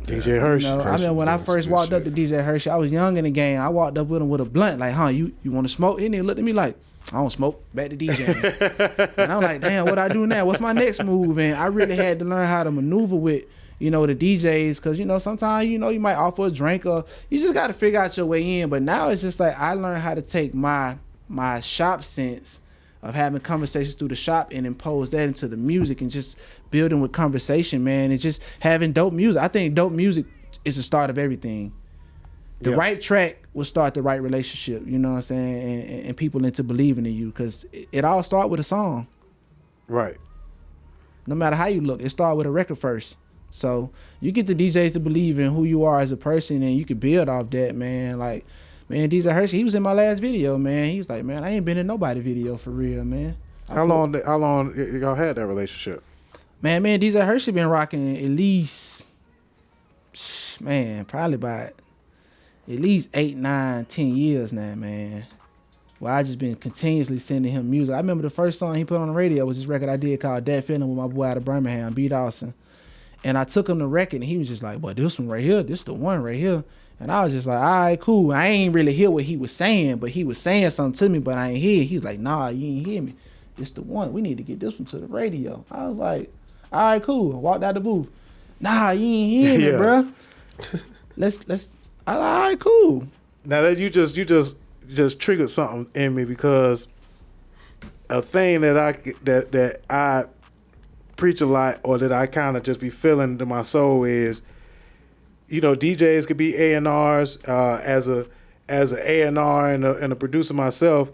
DJ Hershey. You know, I mean, when I first walked up to DJ Hershey, I was young in the game. I walked up with him with a blunt, like, huh, you want to smoke? And he looked at me like, I don't smoke, back to DJing. And I'm like, damn, what I do now? What's my next move? And I really had to learn how to maneuver with, you know, the DJs, because, you know, sometimes, you know, you might offer a drink or you just got to figure out your way in. But now it's just like I learned how to take my shop sense of having conversations through the shop and impose that into the music and just building with conversation, man, and just having dope music. I think dope music is the start of everything. The right track will start the right relationship, you know what I'm saying, and people into believing in you, because it all starts with a song. Right. No matter how you look, it starts with a record first. So you get the DJs to believe in who you are as a person, and you can build off that, man. Like, man, DJ Hershey, he was in my last video, man. He was like, man, I ain't been in nobody video for real, man. How long y'all had that relationship? Man, DJ Hershey been rocking at least, man, probably about at least 8, 9, 10 years now, man. Well, I just been continuously sending him music. I remember the first song he put on the radio was this record I did called That Feeling with my boy out of Birmingham, B. Dawson. And I took him the record, and he was just like, boy, this one right here, this the one right here. And I was just like, all right, cool. I ain't really hear what he was saying, but he was saying something to me, but I ain't hear. He's like, nah, you ain't hear me. It's the one. We need to get this one to the radio. I was like, all right, cool. I walked out the booth. Nah, you ain't hear me, bro. Let's. All right, cool. Now that you just triggered something in me, because a thing that I preach a lot, or that I kind of just be feeling to my soul is, DJs could be A&Rs. As an A&R and a producer myself,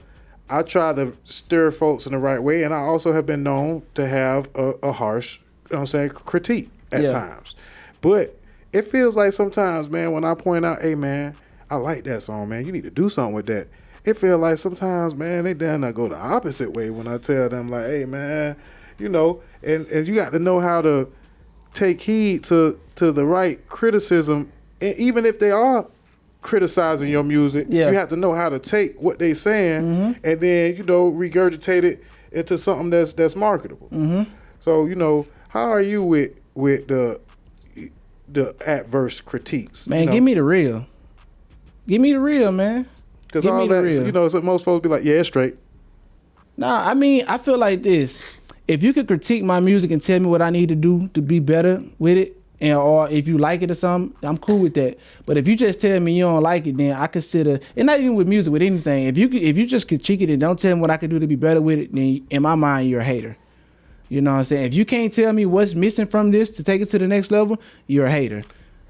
I try to steer folks in the right way, and I also have been known to have a harsh, critique at times. But it feels like sometimes, man, when I point out, hey, man, I like that song, man, you need to do something with that. It feels like sometimes, man, they dare not go the opposite way when I tell them, like, hey, man, and you got to know how to take heed to the right criticism, and even if they are criticizing your music, you have to know how to take what they saying and then regurgitate it into something that's marketable. So how are you with the adverse critiques? Man, give me the real. Give me the real, man. Because all that, so most folks be like, yeah, it's straight. Nah, I mean, I feel like this. If you could critique my music and tell me what I need to do to be better with it, or if you like it or something, I'm cool with that. But if you just tell me you don't like it, then I consider, and not even with music, with anything. If you just critique it and don't tell me what I can do to be better with it, then in my mind you're a hater. You know what I'm saying? If you can't tell me what's missing from this to take it to the next level, you're a hater.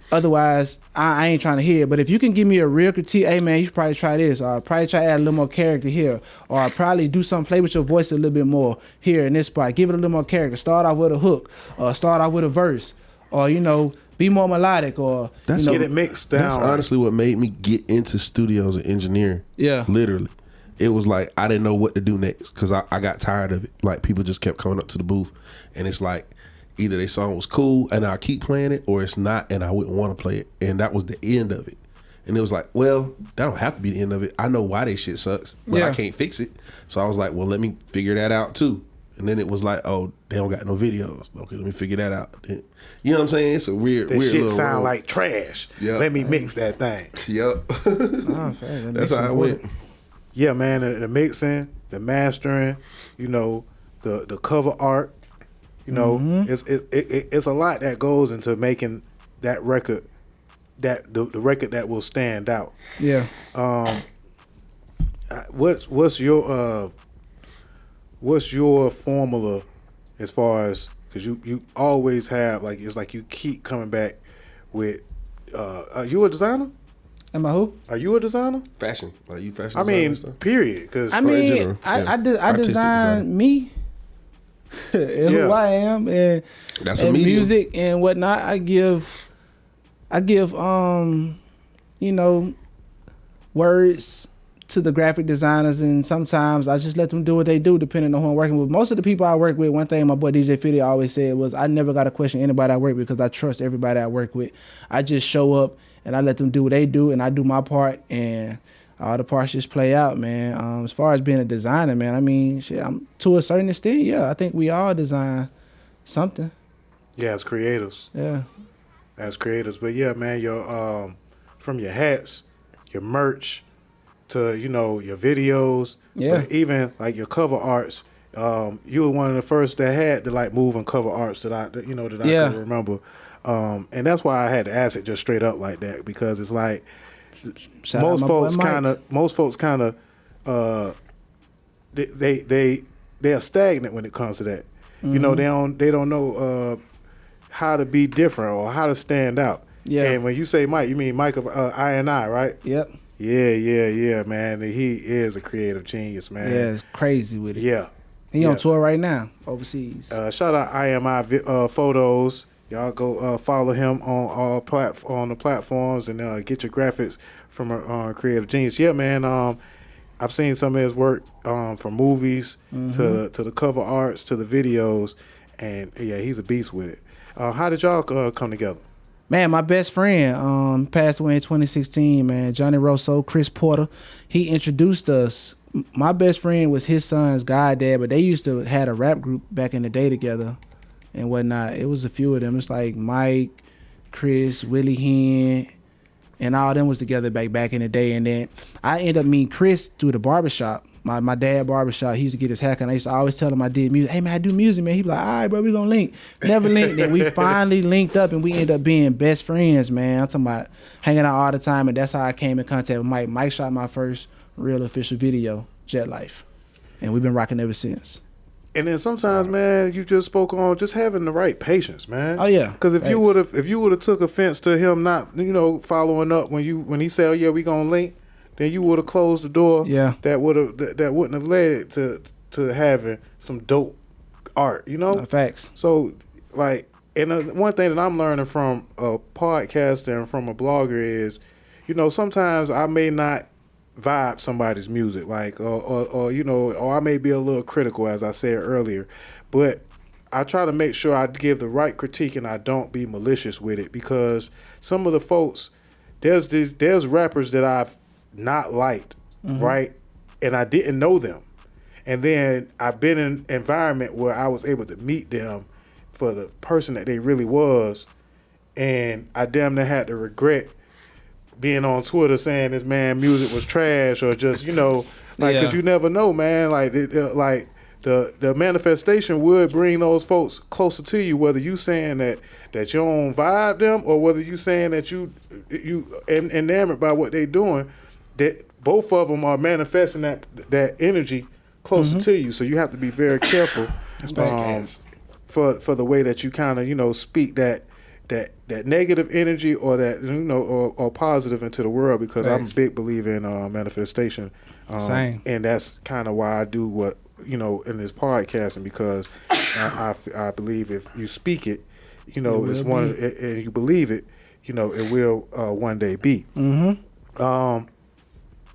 Otherwise, I ain't trying to hear it. But if you can give me a real critique, hey man, you should probably try this, or probably try to add a little more character here, or probably do something, play with your voice a little bit more here in this spot. Give it a little more character. Start off with a hook, or start off with a verse, or be more melodic, or get it mixed down. That's honestly what made me get into studios and engineering. Yeah, literally, it was like I didn't know what to do next because I got tired of it. Like people just kept coming up to the booth, and it's like, either their song was cool and I'll keep playing it, or it's not and I wouldn't want to play it. And that was the end of it. And it was like, well, that don't have to be the end of it. I know why they shit sucks, but I can't fix it. So I was like, well, let me figure that out too. And then it was like, oh, they don't got no videos. Okay, let me figure that out. You know what I'm saying? It's a weird shit little sound road. like trash. Yep. Let me mix that thing. Yep. That's how it went. Yeah, man, the mixing, the mastering, the cover art. It's a lot that goes into making that record, that the record that will stand out. Yeah. What's your formula as far as, because you always have, like, it's like you keep coming back with. Are you a designer? Am I who? Are you a designer? Fashion, like you fashion. I mean, stuff? period. Because I design me. And who I am, and that's and music and whatnot. I give words to the graphic designers, and sometimes I just let them do what they do depending on who I'm working with. Most of the people I work with, one thing my boy DJ Fitty always said was, I never got to question anybody I work with because I trust everybody I work with. I just show up and I let them do what they do, and I do my part, and all the parts just play out, man. As far as being a designer, man, I mean, shit, I'm to a certain extent, yeah. I think we all design something. Yeah, as creatives. Yeah. As creators. But yeah, man, your from your hats, your merch, to your videos, but even like your cover arts. You were one of the first that had the like moving cover arts that I could remember. And that's why I had to ask it just straight up like that, because it's like, most folks kind of they are stagnant when it comes to that. Mm-hmm. They don't know how to be different or how to stand out. Yeah. And when you say Mike, you mean Mike of I&I, right? Yep. Yeah, man. He is a creative genius, man. Yeah, it's crazy with it. Yeah. He on tour right now overseas. Shout out IMI Photos. Y'all go follow him on all on the platforms and get your graphics from a creative genius. Yeah, man. I've seen some of his work from movies to the cover arts to the videos, and yeah, he's a beast with it. How did y'all come together? Man, my best friend passed away in 2016, man. Johnny Rosso, Chris Porter. He introduced us. My best friend was his son's goddad, but they used to had a rap group back in the day together and whatnot. It was a few of them. It's like Mike, Chris, Willie Hen, and all them was together back in the day. And then I ended up meeting Chris through the barbershop. My dad barbershop, he used to get his haircut. I used to always tell him I did music. Hey man, I do music, man. He be like, all right, bro, we gonna link. Never linked. Then we finally linked up and we ended up being best friends, man. I'm talking about hanging out all the time, and that's how I came in contact with Mike. Mike shot my first real official video, Jet Life. And we've been rocking ever since. And then sometimes, man, you just spoke on just having the right patience, man. Oh yeah. Because if you would have took offense to him not, following up when he said, "Oh yeah, we gonna link," then you would have closed the door. Yeah. That wouldn't have led to having some dope art. Facts. So like, and one thing that I'm learning from a podcaster and from a blogger is, sometimes I may not vibe somebody's music, like or I may be a little critical, as I said earlier, but I try to make sure I give the right critique and I don't be malicious with it, because some of the folks, there's rappers that I've not liked, right, and I didn't know them, and then I've been in an environment where I was able to meet them for the person that they really was, and I damn near had to regret being on Twitter saying this man music was trash, or just because you never know, man. Like the manifestation would bring those folks closer to you, whether you saying that you don't vibe them, or whether you saying that you enamored by what they doing. That both of them are manifesting that energy closer to you. So you have to be very careful for the way that you kind of speak that negative energy or that or positive into the world, because I'm a big believer in manifestation. Same. And that's kind of why I do what in this podcasting, because I believe if you speak it, it's one and you believe it, it will one day be.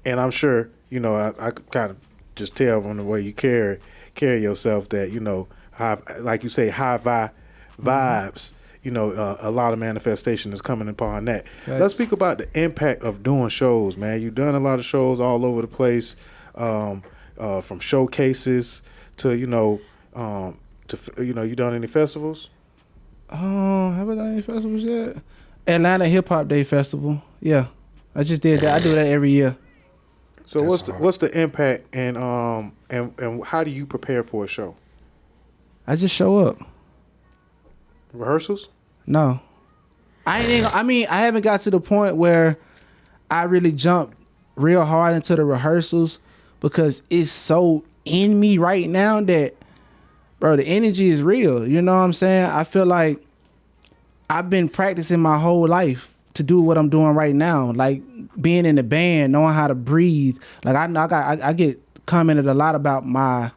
And I'm sure I kind of just tell from the way you carry yourself that like you say, high vibes. A lot of manifestation is coming upon that. Thanks. Let's speak about the impact of doing shows, man. You've done a lot of shows all over the place, from showcases to you done any festivals? Have I done any festivals yet? Atlanta Hip Hop Day Festival. Yeah, I just did that. I do that every year. So what's the impact, and how do you prepare for a show? I just show up. Rehearsals? No. I haven't got to the point where I really jumped real hard into the rehearsals, because it's so in me right now that, bro, the energy is real. You know what I'm saying? I feel like I've been practicing my whole life to do what I'm doing right now. Like being in the band, knowing how to breathe. Like I get commented a lot about my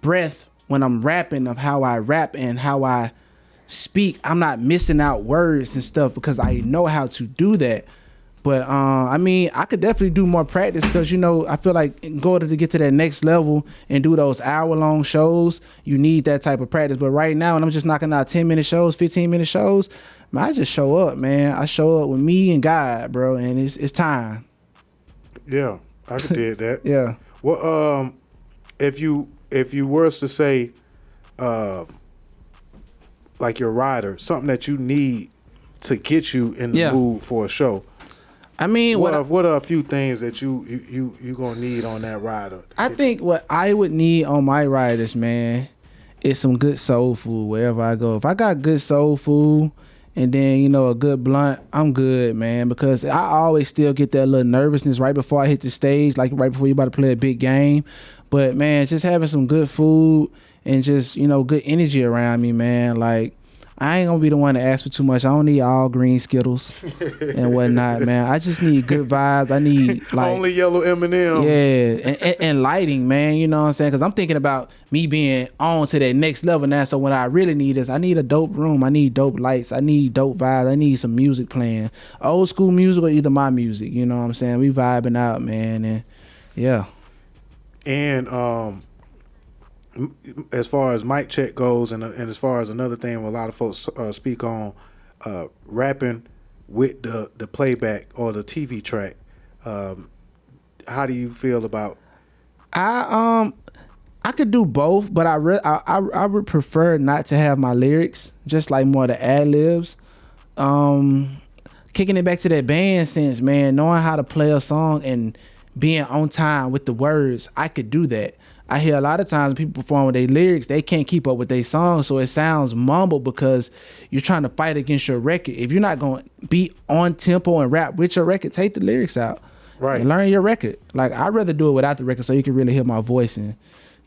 breath when I'm rapping, of how I rap and how I speak. I'm not missing out words and stuff because I know how to do that. But I could definitely do more practice, because I feel like in order to get to that next level and do those hour-long shows, you need that type of practice. But right now, when I'm just knocking out 10-minute shows, 15-minute shows, man, I just show up, man. I show up with me and God, bro, and it's time. Yeah, I could did that. Yeah. Well, if you were to say, like your rider, something that you need to get you in the mood for a show. I mean, what are a few things that you gonna need on that rider? I think what I would need on my riders, man, is some good soul food wherever I go. If I got good soul food and then a good blunt, I'm good, man. Because I always still get that little nervousness right before I hit the stage, like right before you about to play a big game. But man, just having some good food and just good energy around me, man. Like, I ain't gonna be the one to ask for too much. I don't need all green Skittles and whatnot, man. I just need good vibes. I need like only yellow M&Ms. Yeah, and lighting, man. You know what I'm saying? Because I'm thinking about me being on to that next level now. So what I really need is I need a dope room. I need dope lights. I need dope vibes. I need some music playing, old school music or either my music. You know what I'm saying? We vibing out, man, and yeah. And as far as mic check goes, and as far as another thing a lot of folks speak on, rapping with the playback or the TV track, how do you feel about? I could do both, but I would prefer not to have my lyrics, just like more the ad libs. Kicking it back to that band sense, man, knowing how to play a song and being on time with the words, I could do that. I hear a lot of times people perform with their lyrics, they can't keep up with their songs, so it sounds mumbled because you're trying to fight against your record. If you're not going to be on tempo and rap with your record, take the lyrics out. Right. And learn your record. Like, I'd rather do it without the record so you can really hear my voice and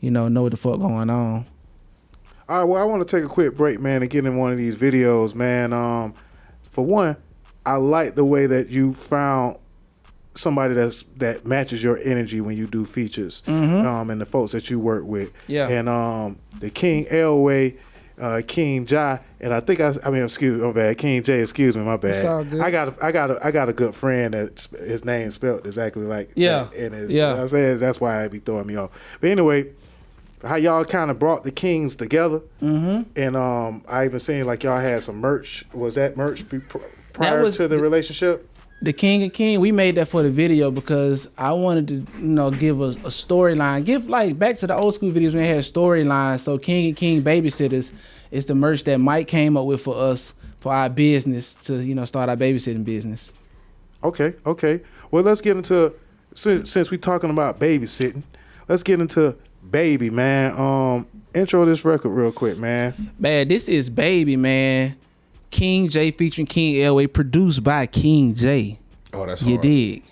know what the fuck going on. All right, well, I want to take a quick break, man, and get in one of these videos, man. For one, I like the way that you found somebody that matches your energy when you do features, and the folks that you work with. Yeah. And the King Elway, King Jai, and I think excuse me, my bad, King J. Excuse me, my bad. It's all good. I got a good friend that his name spelled exactly like that. And you know what I'm saying? That's why it be throwing me off. But anyway, how y'all kind of brought the Kings together, and I even seen like y'all had some merch. Was that merch prior to the relationship? The King and King, we made that for the video because I wanted to, give a storyline. Give like back to the old school videos when they had storylines. So King and King Babysitters is the merch that Mike came up with for us for our business to, start our babysitting business. Okay. Well, let's get into since we talking about babysitting, let's get into Baby, man. Intro this record real quick, man. Man, this is Baby, man. King J featuring King Elway, produced by King J. Oh, that's hard. You dig?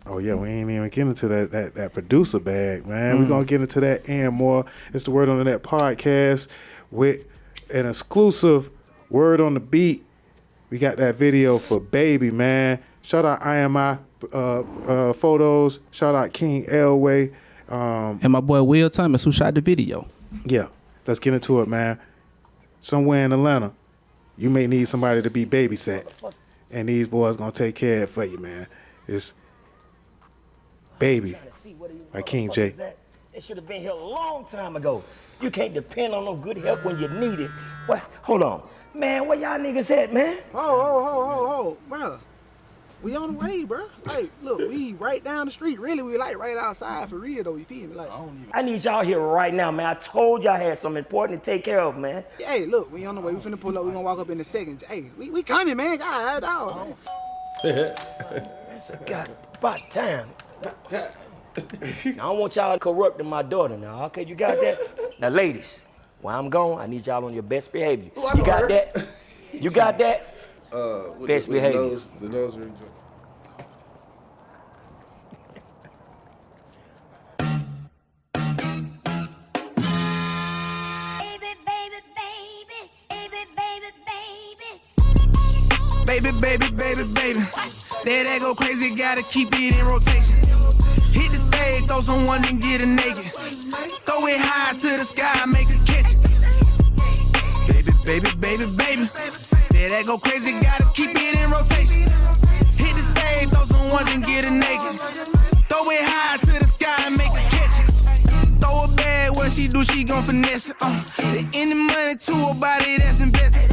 Oh yeah, we ain't even getting into that producer bag, man. We're gonna get into that and more. It's the Word on the Net podcast with an exclusive Word on the Beat. We got that video for Baby, man. Shout out IMI Photos. Shout out King Elway. And my boy Will Thomas, who shot the video. Yeah, let's get into it, man. Somewhere in Atlanta, you may need somebody to be babysat, and these boys gonna take care of it for you, man. It's Baby by King J. They should have been here a long time ago. You can't depend on no good help when you need it. What? Hold on. Man, where y'all niggas at, man? Oh, bro. We on the way, bro. Like, look, we right down the street. Really, we like right outside for real, though. You feel me? Like, I need y'all here right now, man. I told y'all I had something important to take care of, man. hey, look, we on the way. We finna pull up. We gonna walk up in a second. Hey, we coming, man. God, dog. It's about time. Now, I don't want y'all corrupting my daughter now, okay? You got that? Now, ladies, while I'm gone, I need y'all on your best behavior. You got that? You got that? Best behavior. The nose ring. Baby. That go crazy, gotta keep it in rotation. Hit the stage, throw some ones and get a naked. Throw it high to the sky, make a catch it. Baby. That go crazy, gotta keep it in rotation. Hit the stage, throw some ones and get a naked. Throw it high to the sky, make a catch it. Throw a bag, what she do, she gon' finesse it. In the money to her body, that's invested.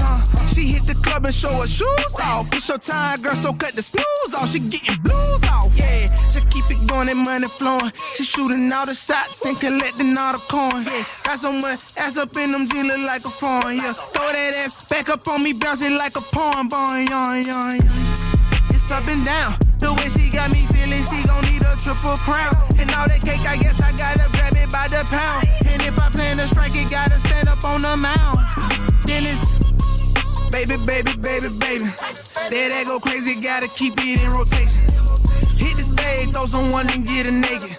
She hit the club and show her shoes off. Push your time, girl, so cut the snooze off. She getting blues off, yeah. She keep it going and money flowing. She shooting all the shots and collecting all the coin. Yeah, got so much ass up in them G look like a phone. Yeah, throw that ass back up on me, bounce it like a porn boy. It's up and down. The way she got me feeling, she gon' need a triple crown. And all that cake, I guess I gotta grab it by the pound. And if I plan to strike it, gotta stand up on the mound. Then it's baby. That go crazy, gotta keep it in rotation. Hit the stage, throw some ones and get a naked.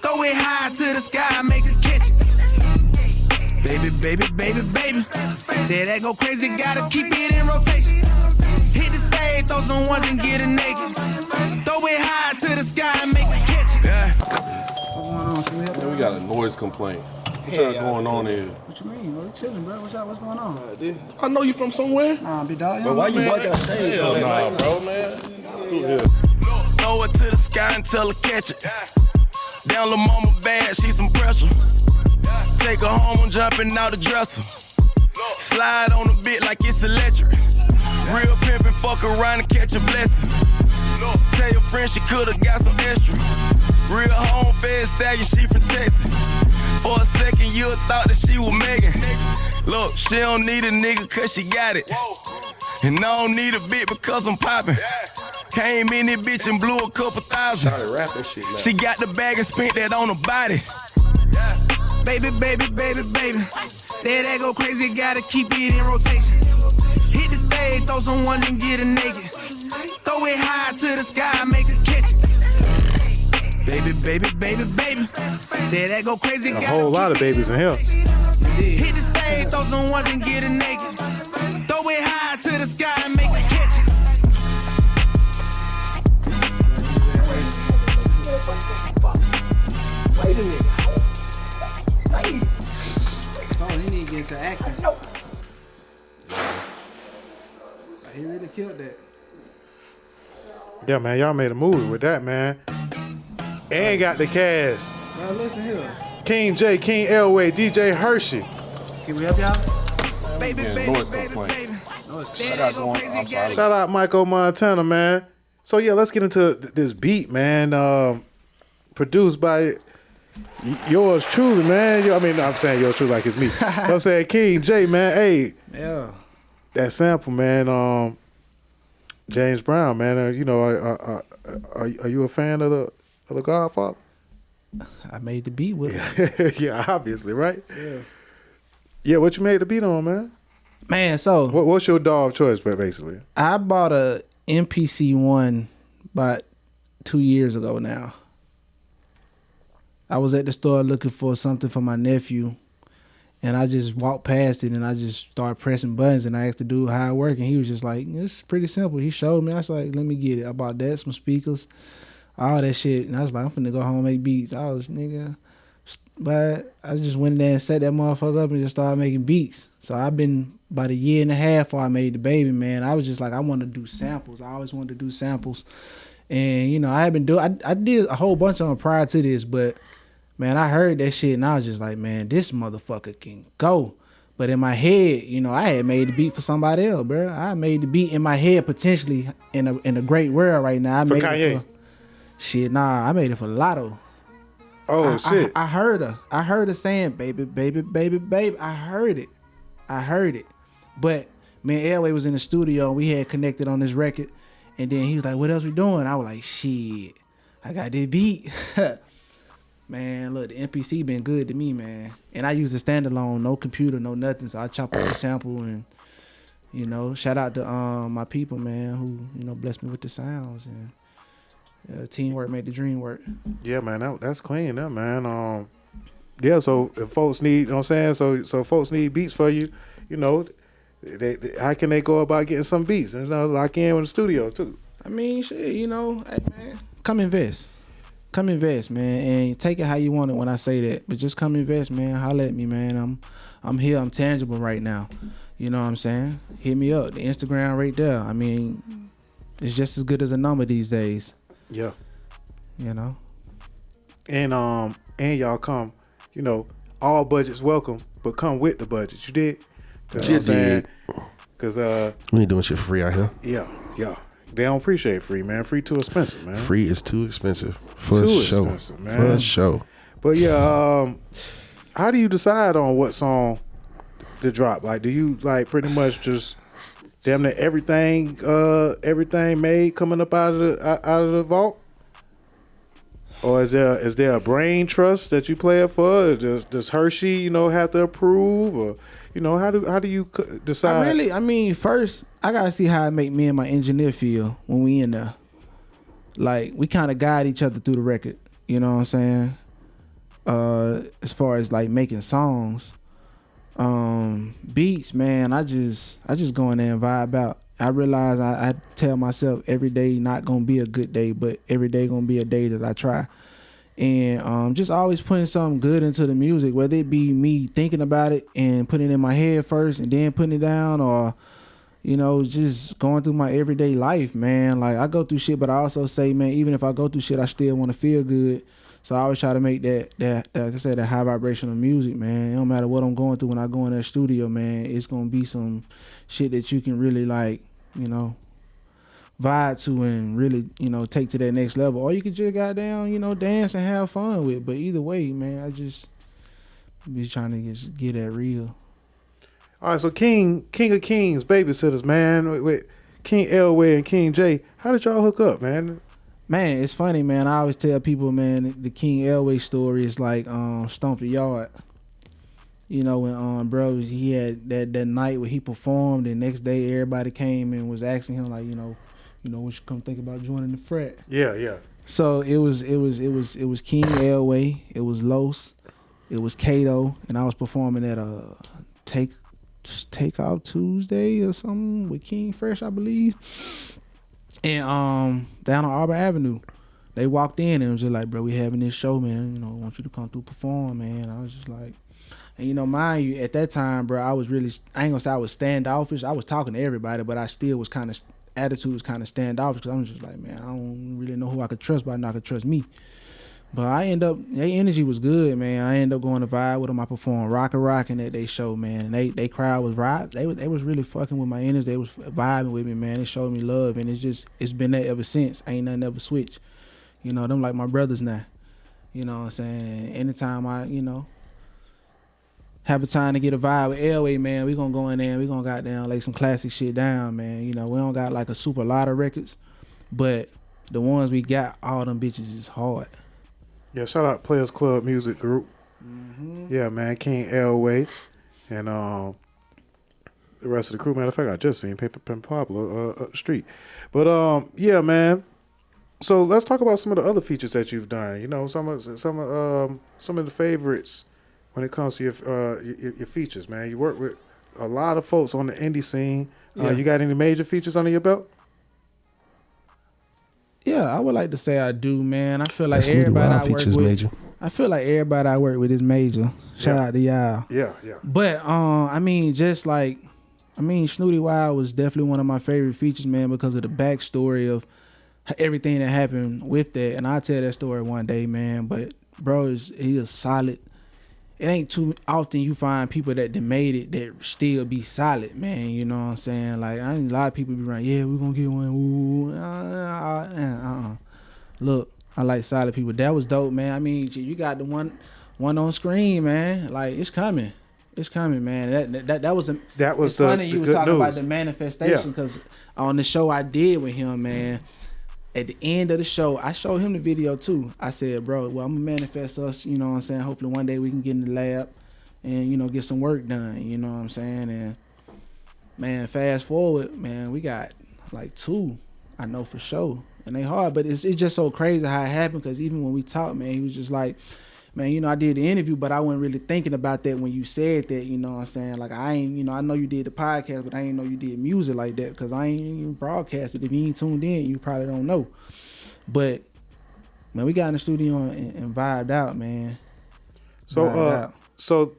Throw it high to the sky, make a catch it. Baby. That go crazy, gotta keep it in rotation. Hit the stage, throw some ones and get a naked. Throw it high to the sky, make a catch it. Yeah, we got a noise complaint. What's going on here? What you mean, bro? We chilling, bro. What's going on? I know you from somewhere. Nah, big dog. But why you bought that shade? Hell nah, bro, man. Throw it to the sky until I catch it. Down La Mama bad, she some pressure. Take her home, I'm jumping out the dresser. Slide on the bit like it's electric. Real pimpin', fuck around and catch a blessing. Tell your friend she coulda got some extra. Real home fed stallion, she from Texas. For a second, you thought that she was Megan. Look, she don't need a nigga cause she got it. And I don't need a bit because I'm poppin'. Came in this bitch and blew a couple thousand. She got the bag and spent that on her body. Baby. That go crazy, gotta keep it in rotation. Hit the stage, throw some ones and get a naked. Throw it high to the sky, make a catch it. Baby, baby, baby, baby. There that go crazy. A whole lot of babies in here. Hit the stage, throw some ones and get it naked. Throw it high to the sky and make it catch it. Wait a minute. Oh, he need to get into acting. No. He really killed that. Yeah, man, y'all made a movie with that, man. And got the cast. Bro, listen here. King J, King Elway, DJ Hershey. Can we help y'all? Baby, Yeah, baby, Noise baby, complaint. baby. I got going. I'm sorry. Shout out Michael Montana, man. So yeah, let's get into this beat, man. Produced by yours truly, man. I mean, I'm saying yours truly like it's me. I'm saying King J, man. Hey, Yeah. that sample, man. James Brown, man. Are you a fan of the Godfather? I made the beat with him. Yeah, obviously, right? Yeah. Yeah, what you made the beat on, man? Man, so What's your dog choice, basically? I bought a MPC one about 2 years ago now. I was at the store looking for something for my nephew, and I just walked past it and I just started pressing buttons, and I asked the dude how it worked, and he was just like, it's pretty simple. He showed me. I was like, let me get it. I bought that, some speakers, all that shit, and I was like, I'm finna go home and make beats. But I just went in there and set that motherfucker up and just started making beats. So I've been about a year and a half before I made the baby, man. I was just like, I want to do samples. I always wanted to do samples. And, I had been doing, I did a whole bunch of them prior to this, but man, I heard that shit and I was just like, man, this motherfucker can go. But in my head, I had made the beat for somebody else, bro. I made the beat in my head potentially in a great world right now. I For made Kanye? it for, shit, nah, I made it for Lotto. Oh, shit. I heard her. I heard her saying, baby, baby, baby, baby. I heard it. But me and Elway was in the studio and we had connected on this record. And then he was like, what else we doing? I was like, shit, I got this beat. Man, look, the MPC been good to me, man. And I use a standalone, no computer, no nothing. So I chop up the sample and, shout out to my people, man, who, blessed me with the sounds. And teamwork made the dream work. Yeah, man, that's clean, that man. Yeah, so if folks need, you know what I'm saying? So folks need beats for you, they, how can they go about getting some beats? Lock in with the studio too. I mean, shit, hey, man, come invest. Come invest, man, and take it how you want it when I say that. But just come invest, man. Holla at me, man. I'm here. I'm tangible right now. You know what I'm saying? Hit me up. The Instagram right there. I mean, it's just as good as a number these days. Yeah. And y'all come, all budgets welcome, but come with the budget. You did? You did. Because we ain't doing shit for free out here. Yeah. They don't appreciate free, man. Free too expensive, man. Free is too expensive for a show. Man. For a show. But yeah, how do you decide on what song to drop? Like, do you pretty much just damn near everything made coming up out of the vault? Or is there a brain trust that you play it for? Does Hershey, have to approve? Or how do you decide? First I gotta see how it make me and my engineer feel when we in there. Like, we kind of guide each other through the record. You know what I'm saying? As far as making songs, beats, man, I just go in there and vibe out. I realize I tell myself every day not gonna be a good day, but every day gonna be a day that I try. And just always putting something good into the music, whether it be me thinking about it and putting it in my head first and then putting it down, or just going through my everyday life, man. Like, I go through shit, but I also say, man, even if I go through shit, I still want to feel good. So I always try to make that like I said, that high vibrational music, man. It don't matter what I'm going through when I go in that studio, man. It's gonna be some shit that you can really vibe to and really, take to that next level. Or you could just goddamn, dance and have fun with. But either way, man, I just be trying to just get that real. All right, so King of Kings, Babysitters, man, with King Elway and King J. How did y'all hook up, man? Man, it's funny, man. I always tell people, man, the King Elway story is like Stomp the Yard. When bro, he had that night where he performed, and next day everybody came and was asking him, like, what you come think about joining the frat? Yeah. So it was King Elway, it was Los, it was Kato, and I was performing at a Takeout Tuesday or something with King Fresh, I believe. And down on Auburn Avenue, they walked in and was just like, bro, we having this show, man. You know, I want you to come through perform, man. I was just like, and you know, mind you, at that time, bro, I ain't gonna say I was standoffish. I was talking to everybody, but I still was attitude was kind of standoffish because I was just like, man, I don't really know who I could trust, but I know I could trust me. But their energy was good, man. I ended up going to vibe with them. I performed Rockin' at they show, man. And they crowd was right. They was really fucking with my energy. They was vibing with me, man. They showed me love, and it's been that ever since. Ain't nothing ever switched. You know, them like my brothers now. You know what I'm saying? And anytime I, you know, have a time to get a vibe with Elway, man, we gonna go in there and we gonna goddamn lay some classic shit down, man. You know, we don't got like a super lot of records, but the ones we got, all them bitches is hard. Yeah, shout out Players Club Music Group. Mm-hmm. Yeah, man, King Elway and the rest of the crew. Matter of fact, I just seen Pimp Pablo up the street. But yeah, man. So let's talk about some of the other features that you've done. You know, some of the favorites when it comes to your features, man. You work with a lot of folks on the indie scene. Yeah. You got any major features under your belt? Yeah, I would like to say I do, man. I feel like everybody I work with, major. I feel like everybody I work with is major. Shout out to y'all. Yeah. But I mean, Snooty Wild was definitely one of my favorite features, man, because of the backstory of everything that happened with that. And I'll tell that story one day, man. But bro, he is solid. It ain't too often you find people that made it that still be solid, man. You know what I'm saying? Like, a lot of people be running, yeah, we're going to get one. Ooh. Look, I like solid people. That was dope, man. I mean, you got the one on screen, man. Like, it's coming. It's coming, man. That was funny you was talking about the manifestation, because on the show I did with him, man, at the end of the show, I showed him the video too. I said, bro, well, I'm gonna manifest us, you know what I'm saying? Hopefully one day we can get in the lab and, you know, get some work done, you know what I'm saying? And man, fast forward, man, we got like 2, I know for sure. And they hard, but it's just so crazy how it happened, because even when we talked, man, he was just like, man, you know, I did the interview, but I wasn't really thinking about that when you said that, you know what I'm saying? Like, I ain't, you know, I know you did the podcast, but I ain't know you did music like that, because I ain't even broadcasted. If you ain't tuned in, you probably don't know. But, man, we got in the studio and vibed out, man. So, so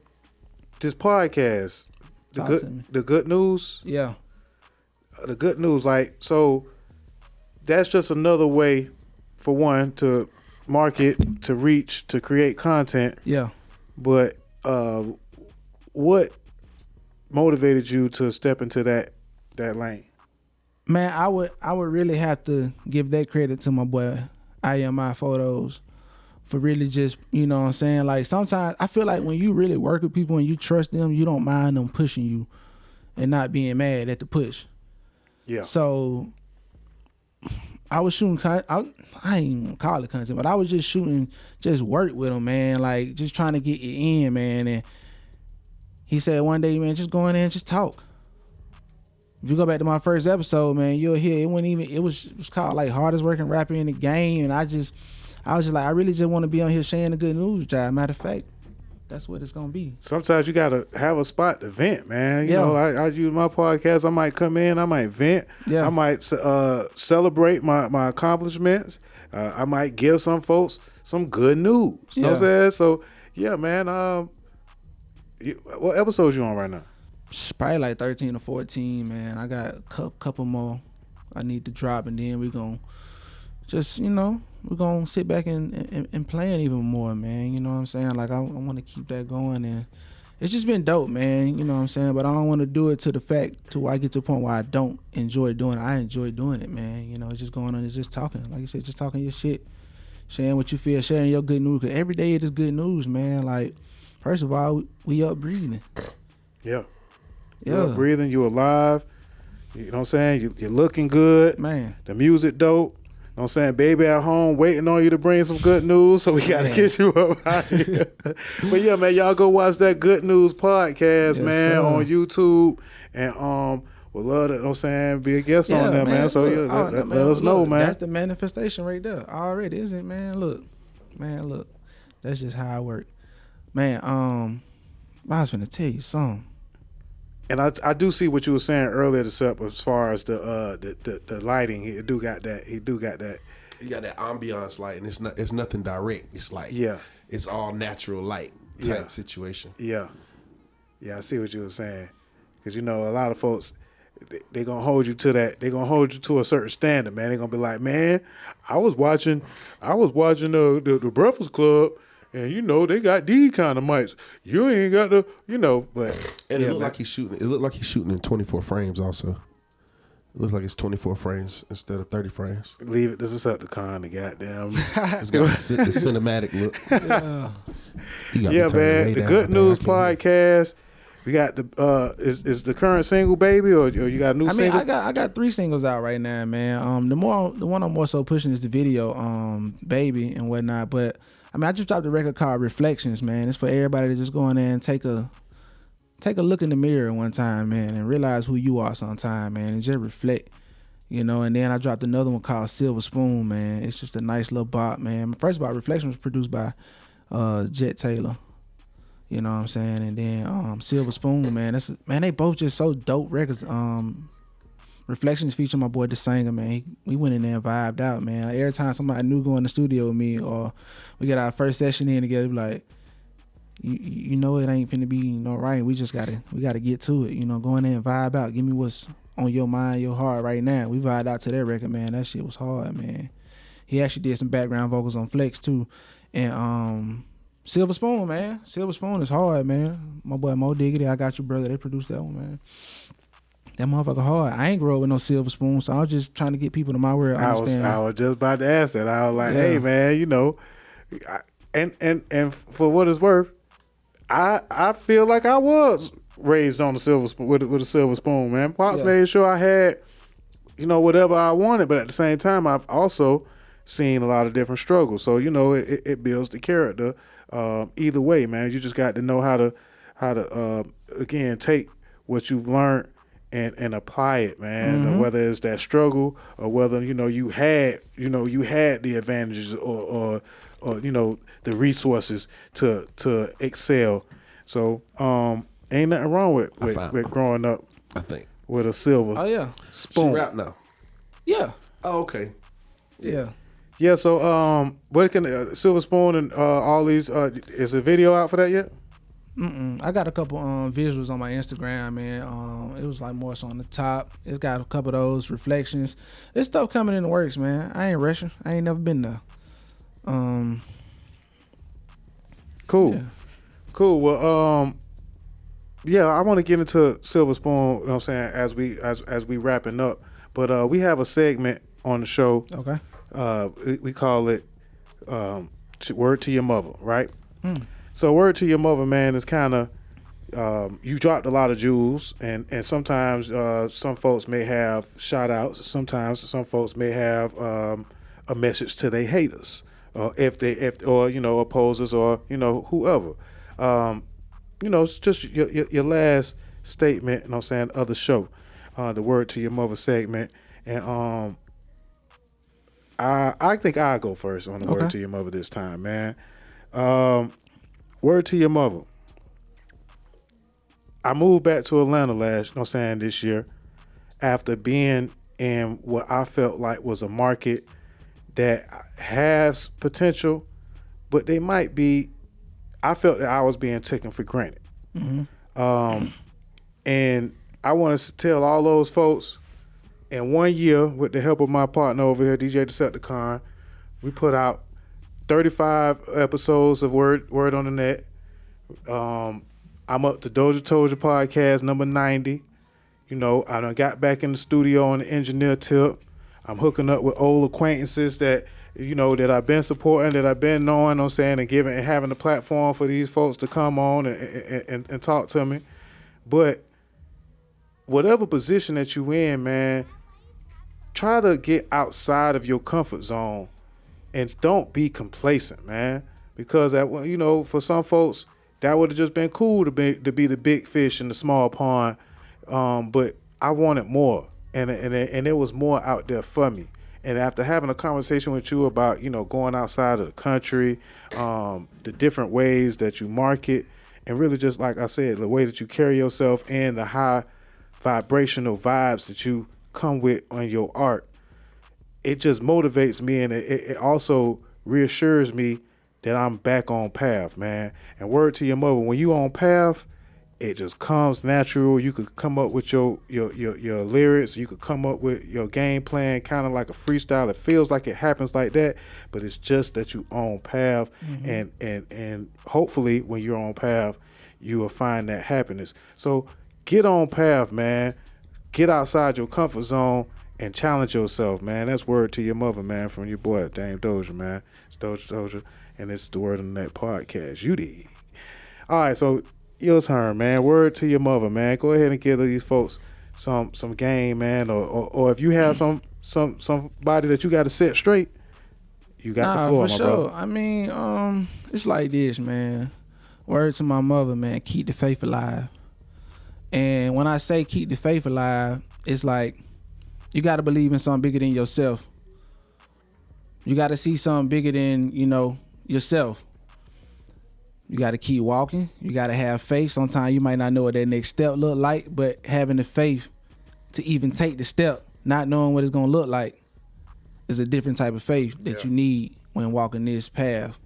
this podcast, the good news? Yeah. The good news, like, so that's just another way, for one, to market, to reach, to create content. Yeah. But what motivated you to step into that lane? Man, I would really have to give that credit to my boy IMI Photos for really just, you know what I'm saying? Like, sometimes I feel like when you really work with people and you trust them, you don't mind them pushing you and not being mad at the push. Yeah. So I was shooting, I ain't even call it content, but I was just shooting, just work with him, man. Like, just trying to get you in, man. And he said one day, man, just go in there and just talk. If you go back to my first episode, man, you'll hear it was called like hardest working rapper in the game. And I was just like, I really just want to be on here sharing the good news, job. Matter of fact, that's what it's gonna be. Sometimes you gotta have a spot to vent, man. You know, I use my podcast. I might come in, I might vent. Yeah. I might celebrate my accomplishments. I might give some folks some good news. You know what I'm saying? So yeah, man. What episodes you on right now? Probably like 13 or 14, man. I got a couple more I need to drop, and then we're gonna just, you know, we're gonna sit back and plan even more, man. You know what I'm saying? Like, I want to keep that going, and it's just been dope, man. You know what I'm saying? But I don't want to do it to the fact to where I get to a point where I don't enjoy doing it. I enjoy doing it, man. You know, it's just going on. It's just talking. Like you said, just talking your shit, sharing what you feel, sharing your good news. Because every day it is good news, man. Like, first of all, we up breathing. Yeah. You're up breathing. You alive. You know what I'm saying? You're looking good. Man. The music dope. You know what I'm saying? Baby at home waiting on you to bring some good news, so we got to get you up out here. But yeah, man, y'all go watch that Good News podcast, man, on YouTube. And would love to, you know what I'm saying, be a guest on there, man. So look, let us know, man. That's the manifestation right there already, isn't it, man? Look. That's just how I work. Man, I was finna tell you something. And I do see what you were saying earlier, Decep, as far as the lighting. He do got that. He got that ambiance light, and it's nothing direct. It's like it's all natural light type situation. Yeah, I see what you were saying, because a lot of folks, they gonna hold you to that. They gonna hold you to a certain standard, man. They gonna be like, man, I was watching the Breakfast Club. And they got these kind of mics. You ain't got the, but and it looked like he's shooting. It looked like he's shooting in 24 frames. Also, it looks like it's 24 frames instead of 30 frames. Leave it. This is up to Con. The goddamn. It's got the cinematic look. Yeah, man. The Good News Podcast. We got the is the current single Baby, or you got a new single? I got 3 singles out right now, man. The one I'm more so pushing is the video, Baby and whatnot, but. I just dropped a record called Reflections, man. It's for everybody to just go in there and take a look in the mirror one time, man, and realize who you are sometime, man, and just reflect, And then I dropped another one called Silver Spoon, man. It's just a nice little bop, man. My first bop, Reflections, was produced by Jet Taylor. You know what I'm saying? And then Silver Spoon, man. They both just so dope records. Reflections feature my boy the singer, man. We went in there and vibed out, man. Like, every time somebody new go in the studio with me, or we get our first session in together, be like, you know it ain't finna be right. We gotta get to it. Go in there and vibe out. Give me what's on your mind, your heart right now. We vibed out to that record, man. That shit was hard, man. He actually did some background vocals on Flex too, and Silver Spoon, man. Silver Spoon is hard, man. My boy Mo Diggity, I Got You Brother. They produced that one, man. That motherfucker hard. I ain't grow up with no silver spoon, so I was just trying to get people to my world. I was just about to ask that. I was like, hey man, and for what it's worth, I feel like I was raised on the silver spoon with a silver spoon, man. Pops made sure I had, whatever I wanted, but at the same time, I've also seen a lot of different struggles. So it builds the character. Either way, man, you just got to know how to again take what you've learned and apply it, man. Mm-hmm. Whether it's that struggle or whether you had the advantages or the resources to excel. So ain't nothing wrong with growing up. I think with a silver spoon. She rap now. Yeah. Oh, okay. Yeah. Yeah. So what can Silver Spoon and all these is a video out for that yet? I got a couple visuals on my Instagram, man. It was like more so on the top. It's got a couple of those reflections. There's stuff coming in the works, man. I ain't rushing. I ain't never been there. Cool. Yeah. Cool. Well, I want to get into Silver Spoon, you know what I'm saying, as we wrapping up. But we have a segment on the show. Okay. We call it Word to Your Mother, right? So Word to Your Mother, man, is kind of you dropped a lot of jewels, and sometimes some folks may have shout outs. Sometimes some folks may have a message to their haters, if opposers, or whoever. It's just your last statement, you know what I'm saying, of the show, the Word to Your Mother segment, and I think I'll go first on the Word to Your Mother this time, man. Word to your mother. I moved back to Atlanta this year, after being in what I felt like was a market that has potential, but they might be, I felt that I was being taken for granted. Mm-hmm. And I want to tell all those folks, in 1 year, with the help of my partner over here, DJ Deceptacon, we put out 35 episodes of Word on the Net. I'm up to Dozha podcast number 90. I done got back in the studio on the engineer tip. I'm hooking up with old acquaintances that I've been supporting, that I've been knowing, I'm saying, and giving and having a platform for these folks to come on and talk to me. But whatever position that you in, man, try to get outside of your comfort zone. And don't be complacent, man, because for some folks that would have just been cool to be the big fish in the small pond. But I wanted more, and it was more out there for me. And after having a conversation with you about, going outside of the country, the different ways that you market, and really just like I said, the way that you carry yourself and the high vibrational vibes that you come with on your art, it just motivates me, and it also reassures me that I'm back on path, man. And word to your mother, when you on path, it just comes natural. You could come up with your lyrics. You could come up with your game plan, kind of like a freestyle. It feels like it happens like that, but it's just that you on path, and hopefully when you're on path, you will find that happiness. So get on path, man. Get outside your comfort zone and challenge yourself, man. That's word to your mother, man, from your boy Dame Dozha, man. It's Dozha, and it's the Word on the Net podcast. You did. All right, so your turn, man. Word to your mother, man. Go ahead and give these folks some game, man, or if you have somebody that you got to set straight, you got the floor, for my sure. brother. I mean, it's like this, man. Word to my mother, man. Keep the faith alive. And when I say keep the faith alive, it's like you got to believe in something bigger than yourself. You got to see something bigger than yourself. You got to keep walking. You got to have faith. Sometimes you might not know what that next step look like, but having the faith to even take the step, not knowing what it's going to look like, is a different type of faith that you need when walking this path.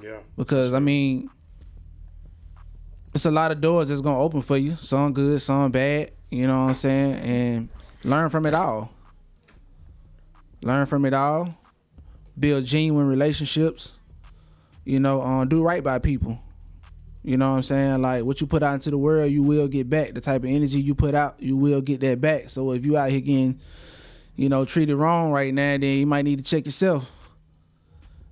Yeah. Because, I mean, it's a lot of doors that's going to open for you. Some good, some bad. You know what I'm saying? And learn from it all. Learn from it all. Build genuine relationships. Do right by people. You know what I'm saying? Like, what you put out into the world, you will get back. The type of energy you put out, you will get that back. So if you out here getting, treated wrong right now, then you might need to check yourself.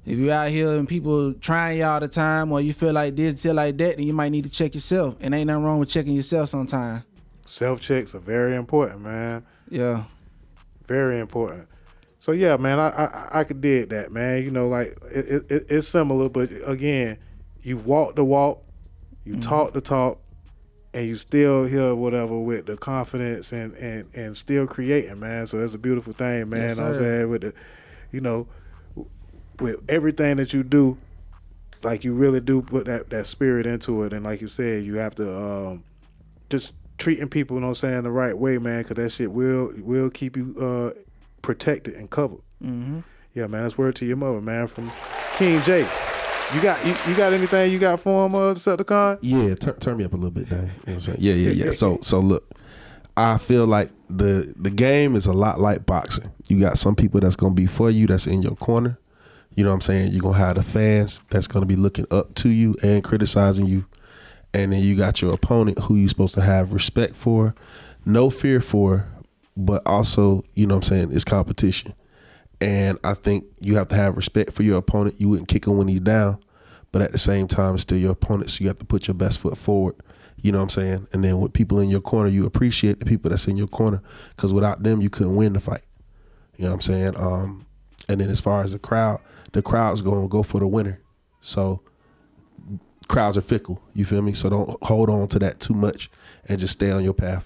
If you out here and people trying you all the time, or you feel like this, feel like that, then you might need to check yourself. And ain't nothing wrong with checking yourself sometimes. Self-checks are very important, man. Yeah. Very important. So yeah, man, I could dig that, man. Like it's similar, but again, you've walked the walk, you talk the talk, and you still here whatever with the confidence and still creating, man. So that's a beautiful thing, man. Yes, I'm saying with the, with everything that you do, like you really do put that spirit into it, and like you said, you have to just treating people, the right way, man, because that shit will keep you protected and covered. Yeah, man, that's word to your mother, man, from King J. You got anything you got for him, Deceptacon? Yeah, turn me up a little bit, Dave. You know what I'm saying? Yeah. So look, I feel like the game is a lot like boxing. You got some people that's gonna be for you, that's in your corner. You know what I'm saying? You're gonna have the fans that's gonna be looking up to you and criticizing you. And then you got your opponent who you're supposed to have respect for, no fear for, but also, it's competition. And I think you have to have respect for your opponent. You wouldn't kick him when he's down, but at the same time, it's still your opponent, so you have to put your best foot forward. You know what I'm saying? And then with people in your corner, you appreciate the people that's in your corner, because without them, you couldn't win the fight. You know what I'm saying? And then as far as the crowd's going to go for the winner. So crowds are fickle, you feel me? So don't hold on to that too much and just stay on your path.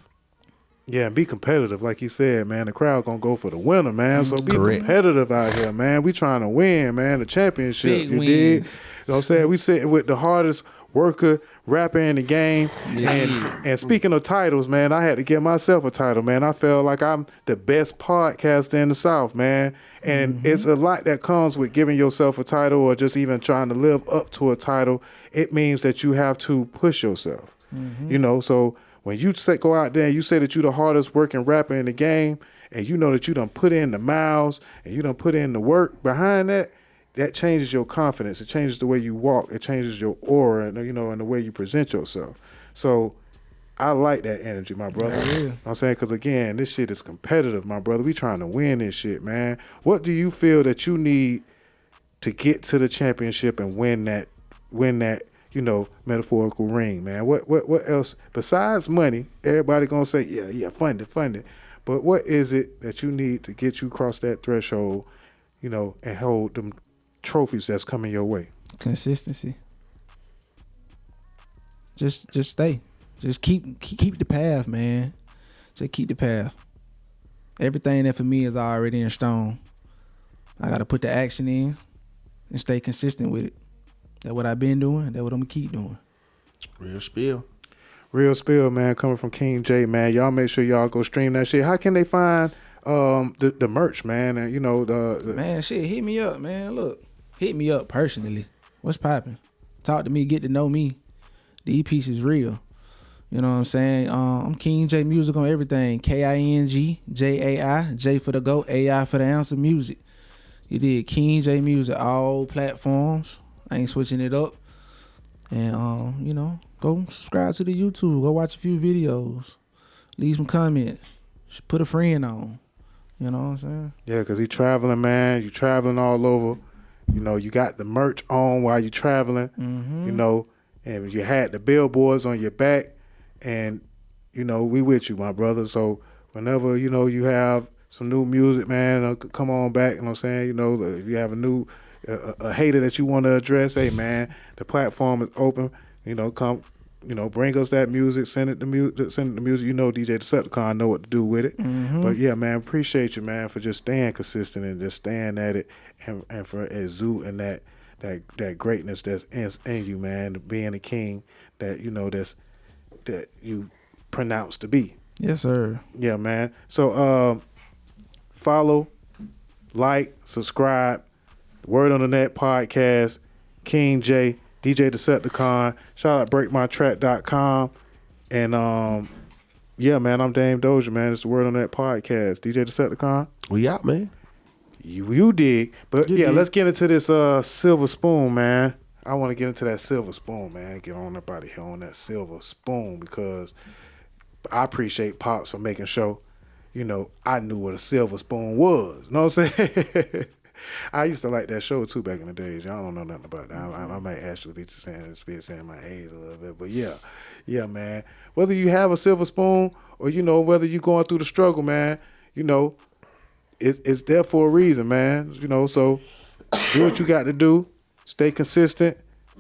Yeah, and be competitive, like you said, man. The crowd gonna go for the winner, man. So be competitive out here, man. We trying to win, man. The championship, Big you wins. dig? You know what I'm saying? We sitting with the hardest worker rapper in the game. And speaking of titles, man, I had to give myself a title, man. I feel like I'm the best podcaster in the South, man. And it's a lot that comes with giving yourself a title, or just even trying to live up to a title. It means that you have to push yourself. So when you go out there and you say that you're the hardest working rapper in the game, and you know that you done put in the miles and you done put in the work behind that, that changes your confidence. It changes the way you walk. It changes your aura, and and the way you present yourself. So I like that energy, my brother. Yeah. You know what I'm saying? Because again, this shit is competitive, my brother. We trying to win this shit, man. What do you feel that you need to get to the championship and win that metaphorical ring, man? What else besides money? Everybody gonna say, yeah, fund it. But what is it that you need to get you across that threshold, and hold them trophies that's coming your way? Consistency. Just stay. Just keep the path, man. Just keep the path. Everything that for me is already in stone. I gotta put the action in and stay consistent with it. That's what I've been doing. That's what I'm gonna keep doing. Real spill. Real spill, man, coming from King J, man. Y'all make sure y'all go stream that shit. How can they find the merch, man? And the man, shit, hit me up, man. Look, hit me up personally. What's poppin'? Talk to me, get to know me. The EP is real. You know what I'm saying? I'm King J Music on everything. KINGJAI, J for the GOAT, AI for the answer, music. You did King J Music, all platforms. I ain't switching it up. And go subscribe to the YouTube. Go watch a few videos. Leave some comments. Put a friend on. You know what I'm saying? Yeah, because he traveling, man. You traveling all over. You got the merch on while you traveling. Mm-hmm. And you had the billboards on your back. And, we with you, my brother. So whenever, you have some new music, man, come on back. You know what I'm saying? If you have a hater that you want to address, hey, man, the platform is open. Come, bring us that music, send it the music. DJ Deceptacon know what to do with it. Mm-hmm. But yeah, man, appreciate you, man, for just staying consistent and just staying at it and for exuding that greatness that's in you, man, being a king that that you pronounced to be. Yes, sir. Yeah, man. So follow, like, subscribe. Word on the Net podcast, King J, DJ Deceptacon. Shout out breakmytrack.com. And yeah, man, I'm Dame Dozha, man. It's the Word on That podcast. DJ Deceptacon. We out, man. You dig. But You yeah, dig. let's get into this silver spoon, man. I want to get into that silver spoon, man. Get on everybody here on that silver spoon because I appreciate Pops for making sure, I knew what a silver spoon was. You know what I'm saying? I used to like that show too back in the days. Y'all don't know nothing about that. I might actually be saying my age a little bit, but yeah, man. Whether you have a silver spoon or whether you're going through the struggle, man, it's there for a reason, man. So do what you got to do. Stay consistent.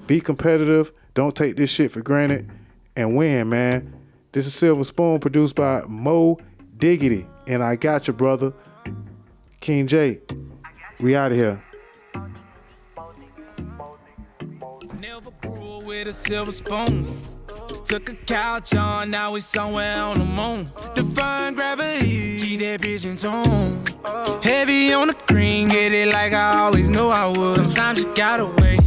Be competitive. Don't take this shit for granted and win, man. This is Silver Spoon produced by Mo Diggity, and I got you, brother. King J. We out of here. Never grew with a silver spoon. Took a couch on, now we somewhere on the moon. Define gravity, keep that bitch in tune. Heavy on the green, get it like I always knew I would. Sometimes you gotta wait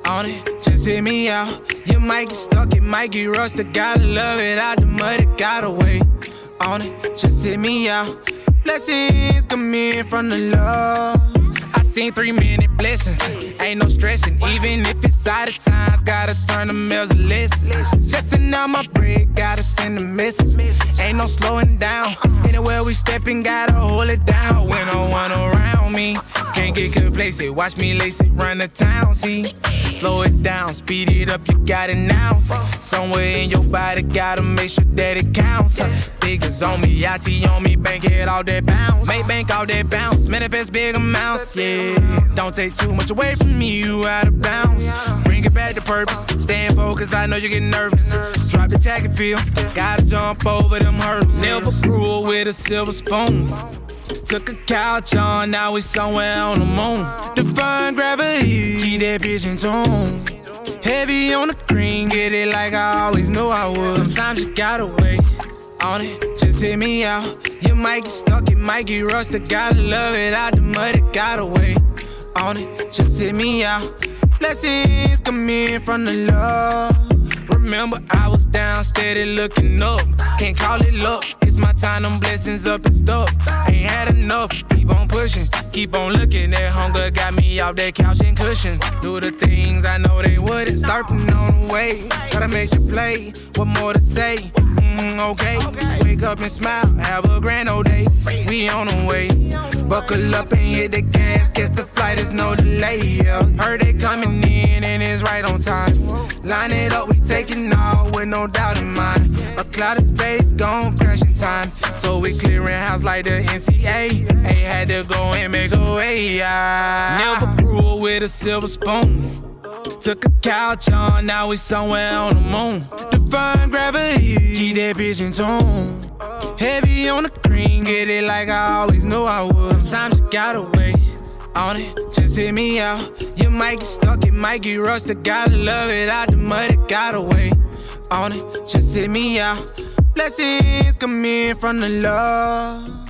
on it, just hit me out. You might get stuck, it might get rusted. Gotta love it out the mud, it gotta wait on it, just hit me out. Blessings come in from the Lord. I seen 3-minute blessings, ain't no stressing. Even if it's out of times, gotta turn the mails a list. Chesting out my bread, gotta send a message. Ain't no slowing down, anywhere we stepping, gotta hold it down. When no one around me, can't get complacent. Watch me lace it, run the town, see. Slow it down, speed it up, you got it now. Somewhere in your body, gotta make sure that it counts. Figures on me, IT on me, bank it all that bounce. Make bank all that bounce, manifest big amounts, yeah. Don't take too much away from me, you out of bounds. Bring it back to purpose, staying focused, I know you get nervous. Drop the jacket, feel, gotta jump over them hurdles. Never grew with a silver spoon. Took a couch on, now we somewhere on the moon. Define gravity, keep that bitch in tune. Heavy on the green, get it like I always knew I would. Sometimes you gotta wait on it, just hit me out. You might get stuck, it might get rusted. Gotta love it out the mud, it gotta wait on it, just hit me out. Blessings come in from the Lord. Remember I was down, steady looking up. Can't call it luck, it's my time, them blessings up and stuff. Ain't had enough, keep on pushing, keep on looking. That hunger got me off that couch and cushion. Do the things I know they wouldn't. Surfing on the wave, gotta make you play. What more to say? Okay. Wake up and smile, have a grand old day. We on the way. Buckle up and hit the gas, guess the flight is no delay. Yeah. Heard they coming in and it's right on time. Line it up, we taking off with no doubt in mind. A cloud of space gon' crash in time, so we clearing house like the NCA. Ain't had to go and make a way. Never grew with a silver spoon. Took a couch on, now we somewhere on the moon. Define gravity, keep that bitch in tune. Heavy on the green, get it like I always knew I would. Sometimes you gotta wait on it, just hit me out. You might get stuck, it might get rusted. Gotta love it out the mud, it gotta wait on it, just hit me out. Blessings come in from the Lord.